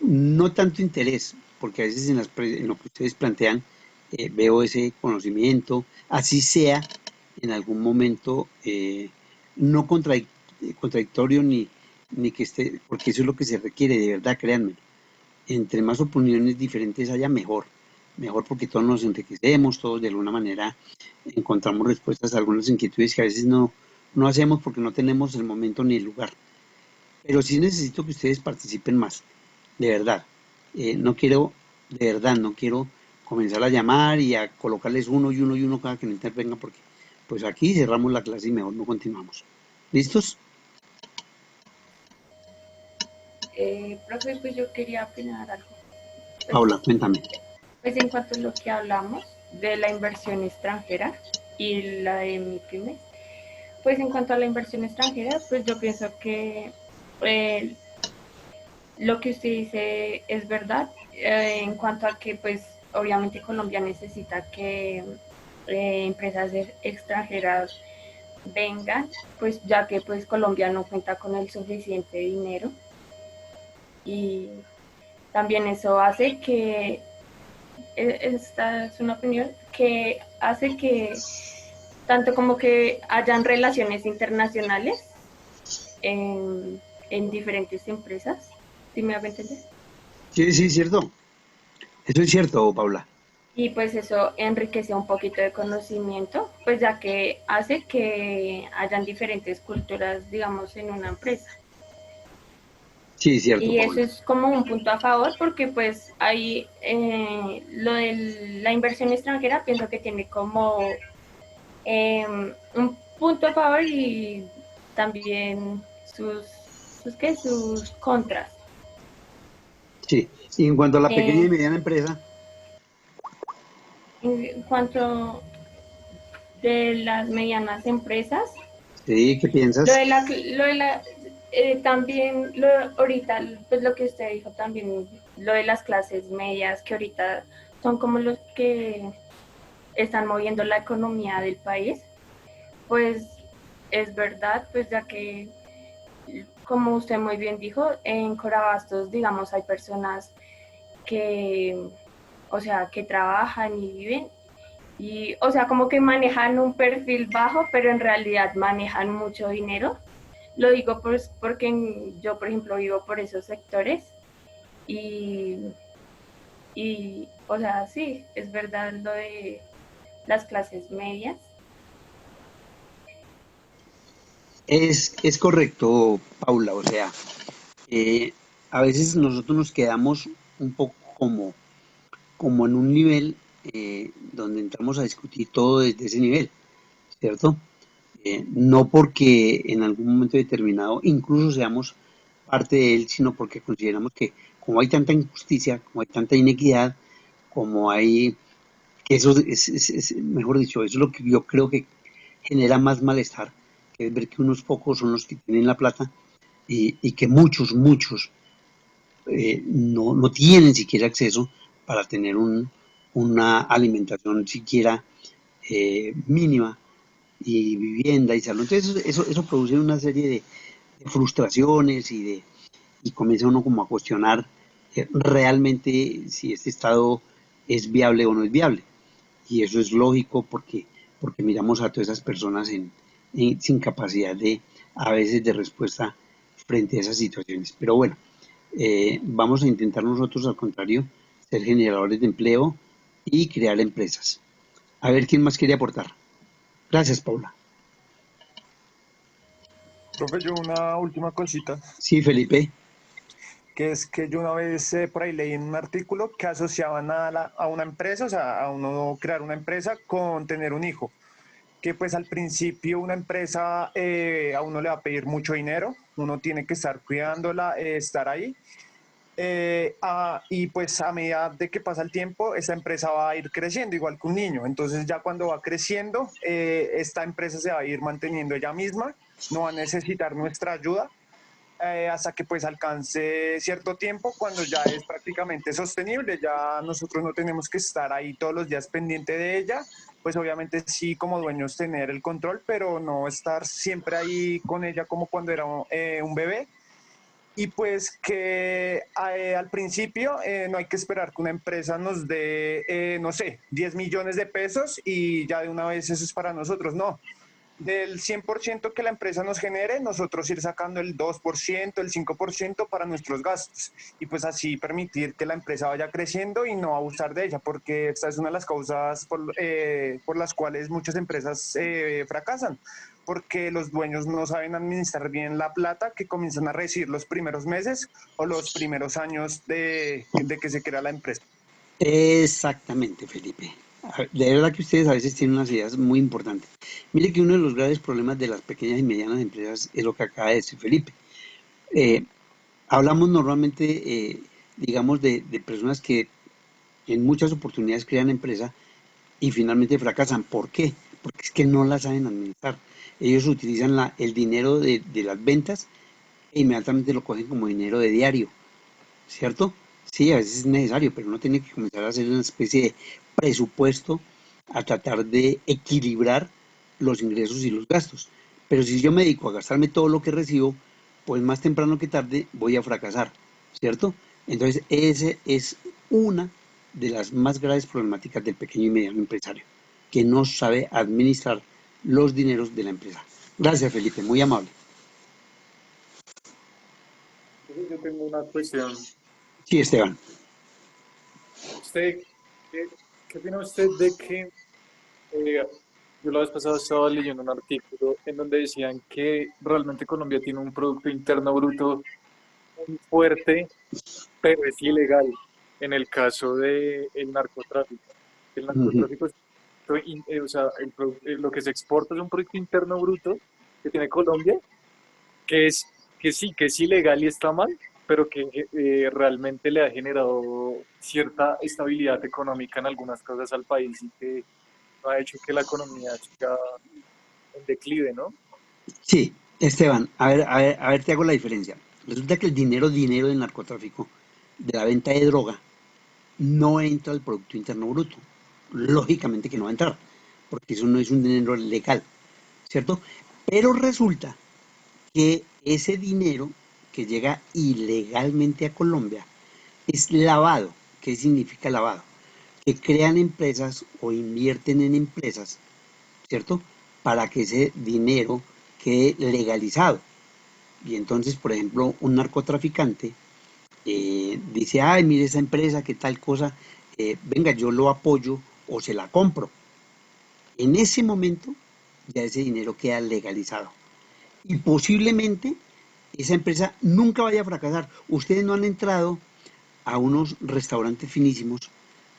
no tanto interés, porque a veces en lo que ustedes plantean veo ese conocimiento, así sea en algún momento no contradictorio ni que esté, porque eso es lo que se requiere, de verdad, créanme. Entre más opiniones diferentes haya, mejor. Mejor porque todos nos enriquecemos, todos de alguna manera encontramos respuestas a algunas inquietudes que a veces no hacemos porque no tenemos el momento ni el lugar. Pero sí necesito que ustedes participen más, de verdad. No quiero, de verdad, no quiero comenzar a llamar y a colocarles uno y uno y uno cada que no intervenga porque pues aquí cerramos la clase y mejor no continuamos. ¿Listos? Profe, pues yo quería opinar algo. Paula, cuéntame. Pues en cuanto a lo que hablamos de la inversión extranjera y la de MIPYMES, pues en cuanto a la inversión extranjera, pues yo pienso que eh, lo que usted dice es verdad, en cuanto a que pues obviamente Colombia necesita que empresas extranjeras vengan, pues ya que pues Colombia no cuenta con el suficiente dinero y también eso hace que, esta es una opinión, que hace que tanto como que hayan relaciones internacionales en diferentes empresas, ¿sí me va a entender? Sí, sí, cierto. Eso es cierto, Paula. Y pues eso enriquece un poquito de conocimiento, pues ya que hace que hayan diferentes culturas, digamos, en una empresa. Sí, cierto, Y eso Paula. es como un punto a favor porque pues ahí lo de la inversión extranjera pienso que tiene como un punto a favor y también sus contras. Sí. Y en cuanto a la pequeña y Eh, mediana empresa, en cuanto de las medianas empresas, sí, ¿qué lo piensas? de la también ahorita, pues lo que usted dijo también, lo de las clases medias que ahorita son como los que están moviendo la economía del país, pues es verdad, pues ya que, como usted muy bien dijo, en Corabastos, digamos, hay personas que, o sea, que trabajan y viven y, o sea, como que manejan un perfil bajo, pero en realidad manejan mucho dinero. Lo digo pues porque yo, por ejemplo, vivo por esos sectores y, o sea, sí, es verdad lo de las clases medias. Es correcto, Paula. O sea, eh, a veces nosotros nos quedamos un poco como en un nivel donde entramos a discutir todo desde ese nivel, ¿cierto? No porque en algún momento determinado incluso seamos parte de él, sino porque consideramos que como hay tanta injusticia, como hay tanta inequidad, como hay, que eso mejor dicho, eso es lo que yo creo que genera más malestar, que es ver que unos pocos son los que tienen la plata y que muchos no tienen siquiera acceso para tener una alimentación siquiera mínima y vivienda y salud. Entonces eso produce una serie de frustraciones y comienza uno como a cuestionar realmente si este Estado es viable o no es viable. Y eso es lógico porque porque miramos a todas esas personas sin capacidad a veces de respuesta frente a esas situaciones. Pero bueno, vamos a intentar nosotros, al contrario, ser generadores de empleo y crear empresas. A ver quién más quiere aportar. Gracias, Paula. Profe, yo una última cosita, Sí, Felipe. que es que yo una vez por ahí leí en un artículo que asociaban a una empresa, o sea, a uno crear una empresa con tener un hijo, que pues al principio una empresa a uno le va a pedir mucho dinero, uno tiene que estar cuidándola, estar ahí. Y pues a medida de que pasa el tiempo, esta empresa va a ir creciendo igual que un niño. Entonces ya cuando va creciendo, esta empresa se va a ir manteniendo ella misma, no va a necesitar nuestra ayuda hasta que pues alcance cierto tiempo cuando ya es prácticamente sostenible, ya nosotros no tenemos que estar ahí todos los días pendiente de ella, pues obviamente sí como dueños tener el control, pero no estar siempre ahí con ella como cuando era un bebé. Y pues que al principio no hay que esperar que una empresa nos dé, no sé, 10 millones de pesos y ya de una vez eso es para nosotros. No, del 100% que la empresa nos genere, nosotros ir sacando el 2%, el 5% para nuestros gastos. Y pues así permitir que la empresa vaya creciendo y no abusar de ella, porque esta es una de las causas por las cuales muchas empresas fracasan, porque los dueños no saben administrar bien la plata que comienzan a recibir los primeros meses o los primeros años de que se crea la empresa. Exactamente, Felipe. De verdad que ustedes a veces tienen unas ideas muy importantes. Mire que uno de los graves problemas de las pequeñas y medianas empresas es lo que acaba de decir Felipe. Hablamos normalmente, digamos, de personas que en muchas oportunidades crean empresa y finalmente fracasan. ¿Por qué? Porque es que no la saben administrar. Ellos utilizan el dinero de las ventas e inmediatamente lo cogen como dinero de diario, ¿cierto? Sí, a veces es necesario, pero uno tiene que comenzar a hacer una especie de presupuesto a tratar de equilibrar los ingresos y los gastos. Pero si yo me dedico a gastarme todo lo que recibo, pues más temprano que tarde voy a fracasar, ¿cierto? Entonces, esa es una de las más graves problemáticas del pequeño y mediano empresario, que no sabe administrar los dineros de la empresa. Gracias, Felipe, muy amable. Yo tengo una cuestión. Sí, Esteban. ¿Usted qué opina usted de que yo la vez pasada estaba leyendo un artículo en donde decían que realmente Colombia tiene un Producto Interno Bruto muy fuerte, pero es ilegal en el caso del narcotráfico? El narcotráfico, o sea, lo que se exporta es un Producto Interno Bruto que tiene Colombia, que es ilegal y está mal, pero que realmente le ha generado cierta estabilidad económica en algunas cosas al país y que ha hecho que la economía siga en declive, ¿no? Sí, Esteban, a ver, te hago la diferencia. Resulta que el dinero del narcotráfico, de la venta de droga, no entra al Producto Interno Bruto. Lógicamente que no va a entrar, porque eso no es un dinero legal, ¿cierto? Pero resulta que ese dinero que llega ilegalmente a Colombia es lavado. ¿Qué significa lavado? Que crean empresas o invierten en empresas, ¿cierto? Para que ese dinero quede legalizado. Y entonces, por ejemplo, un narcotraficante dice, ay, mire esa empresa, qué tal cosa, venga, yo lo apoyo o se la compro. En ese momento ya ese dinero queda legalizado. Y posiblemente esa empresa nunca vaya a fracasar. Ustedes no han entrado a unos restaurantes finísimos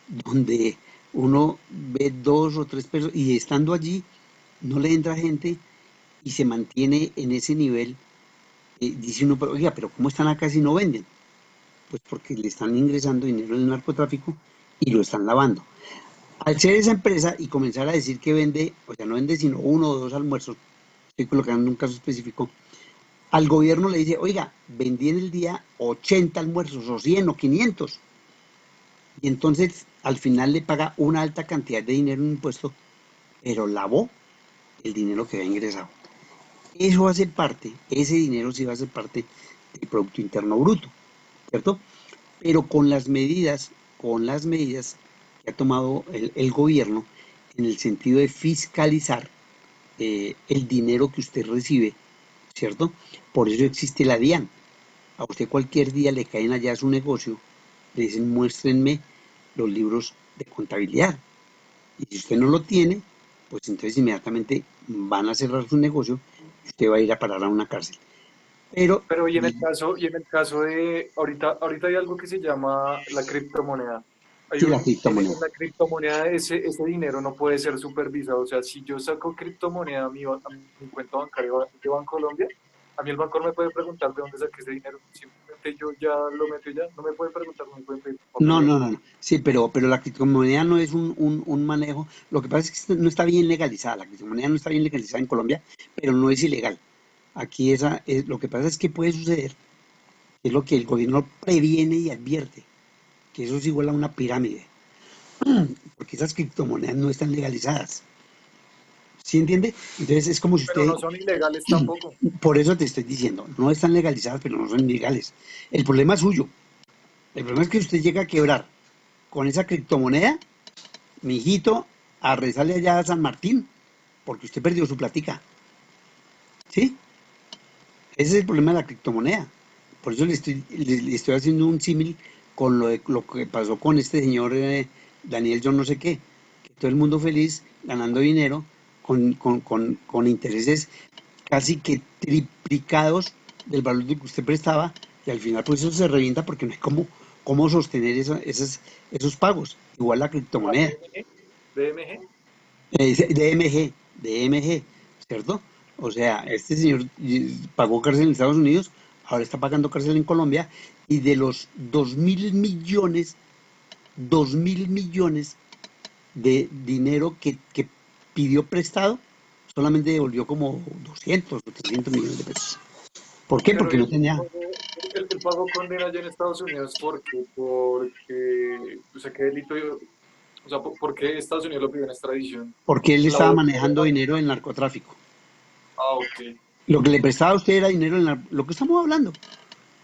donde uno ve 2 o 3 personas y estando allí no le entra gente y se mantiene en ese nivel. Dice uno, pero, oiga, pero ¿cómo están acá si no venden? Pues porque le están ingresando dinero del narcotráfico y lo están lavando. Al ser esa empresa y comenzar a decir que vende, o sea, no vende sino 1 o 2 almuerzos, estoy colocando un caso específico, al gobierno le dice, oiga, vendí en el día 80 almuerzos o 100 o 500. Y entonces al final le paga una alta cantidad de dinero en impuesto, pero lavó el dinero que había ingresado. Eso hace parte, ese dinero sí va a ser parte del Producto Interno Bruto, ¿cierto? Pero con las medidas que ha tomado el gobierno en el sentido de fiscalizar el dinero que usted recibe, ¿cierto? Por eso existe la DIAN. A usted cualquier día le caen allá a su negocio, le dicen muéstrenme los libros de contabilidad. Y si usted no lo tiene, pues entonces inmediatamente van a cerrar su negocio y usted va a ir a parar a una cárcel. Pero Pero y en el caso de, ahorita hay algo que se llama la criptomoneda. sí, la En criptomoneda. la criptomoneda ese dinero no puede ser supervisado. O sea, si yo saco criptomoneda a mi cuenta bancaria de Bancolombia, a mí el banco no me puede preguntar de dónde saqué ese dinero. Simplemente yo ya lo meto y ya. No me puede preguntar, no me puede pedir No, papeleo. no, no, no. Sí, pero la criptomoneda no es un manejo. Lo que pasa es que no está bien legalizada. La criptomoneda no está bien legalizada en Colombia, pero no es ilegal. Aquí lo que pasa es que puede suceder, es lo que el gobierno previene y advierte, que eso es igual a una pirámide, porque esas criptomonedas no están legalizadas. ¿Sí entiende? Entonces es como si Pero usted, no son ilegales tampoco. por eso te estoy diciendo, no están legalizadas, pero no son ilegales. El problema es suyo. El problema es que usted llega a quebrar con esa criptomoneda, mi hijito, a rezarle allá a San Martín, porque usted perdió su platica. ¿Sí? Ese es el problema de la criptomoneda. Por eso le estoy haciendo un símil con lo que pasó con este señor Daniel, yo no sé qué, que todo el mundo feliz ganando dinero con intereses casi que triplicados del valor de que usted prestaba, y al final pues eso se revienta porque no hay cómo sostener esos pagos. Igual la ¿La criptomoneda. DMG? DMG, ¿cierto? O sea, este señor pagó cárcel en Estados Unidos, ahora está pagando cárcel en Colombia, y de los 2.000 millones de dinero que pidió prestado, solamente devolvió como 200 o 300 millones de pesos. ¿Por qué? Pero Porque ¿y no tenía, el pago condena allá en Estados Unidos porque, o sea, ¿qué delito? O sea, ¿por qué Estados Unidos lo pidió en extradición? porque él ¿La estaba bolsa? manejando dinero en narcotráfico. Ah, ok. Lo que le prestaba a usted era dinero lo que estamos hablando.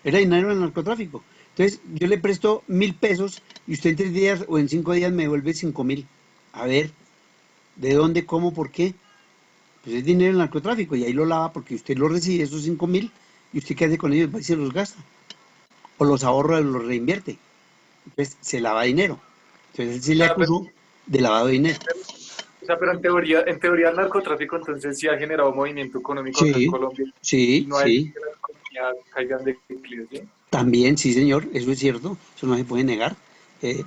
Era dinero en el narcotráfico. Entonces, yo le presto 1.000 pesos y usted en 3 días o en 5 días me devuelve 5.000. A ver, ¿de dónde, cómo, por qué? Pues es dinero en el narcotráfico y ahí lo lava porque usted lo recibe, esos 5.000, y usted qué hace con ellos, va y se los gasta. O los ahorra, los reinvierte. Entonces, se lava dinero. Entonces, él se O le sea, acusó de lavado de dinero. pero en teoría el narcotráfico entonces sí ha generado movimiento económico acá en Sí, Colombia y sí, no ha hecho sí. que la economía caiga en declive, ¿sí? También, sí, señor, eso es cierto, eso no se puede negar.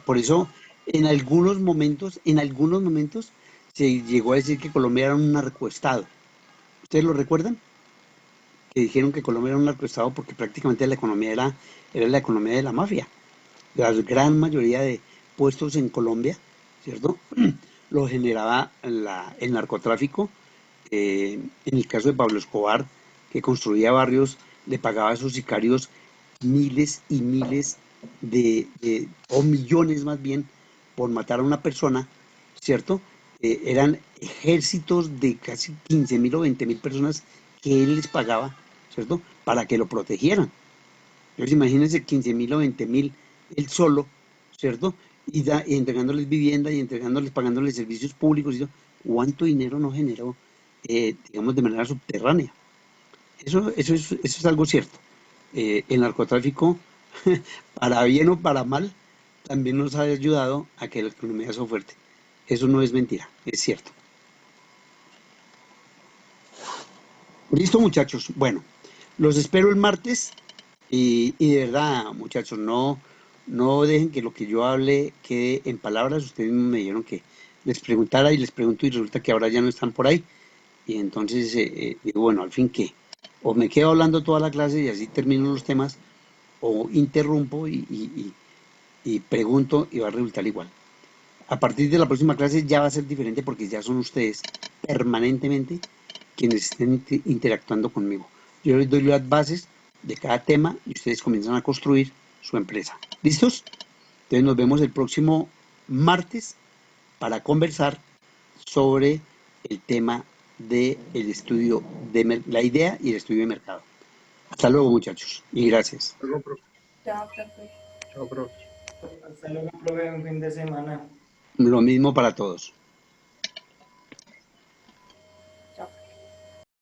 Por eso, en algunos momentos, se llegó a decir que Colombia era un narcoestado. ¿Ustedes lo recuerdan? Que dijeron que Colombia era un narcoestado porque prácticamente la economía era la economía de la mafia. La gran mayoría de puestos en Colombia, ¿cierto? Lo generaba el narcotráfico. En el caso de Pablo Escobar, que construía barrios, le pagaba a sus sicarios miles y miles o millones más bien, por matar a una persona, ¿cierto? Eran ejércitos de casi 15.000 o 20.000 personas que él les pagaba, ¿cierto? Para que lo protegieran. Entonces imagínense 15.000 o 20.000 él solo, ¿cierto? Y entregándoles vivienda y pagándoles servicios públicos y todo. ¿Cuánto dinero no generó, digamos, de manera subterránea? Eso es algo cierto. El narcotráfico, para bien o para mal, también nos ha ayudado a que la economía sea fuerte. Eso no es mentira, es cierto. Listo, muchachos. Bueno, los espero el martes y de verdad, muchachos, no dejen que lo que yo hable quede en palabras. Ustedes me dijeron que les preguntara y les pregunto y resulta que ahora ya no están por ahí. Y entonces digo, bueno, al fin que o me quedo hablando toda la clase y así termino los temas, o interrumpo y pregunto y va a resultar igual. A partir de la próxima clase ya va a ser diferente porque ya son ustedes permanentemente quienes estén interactuando conmigo. Yo les doy las bases de cada tema y ustedes comienzan a construir su empresa. ¿Listos? Entonces nos vemos el próximo martes para conversar sobre el tema del estudio de la idea y el estudio de mercado. Hasta luego, muchachos, y gracias. Perdón, profe. Chao, profe. Chao, profe. Hasta luego, profe, un fin de semana. Lo mismo para todos.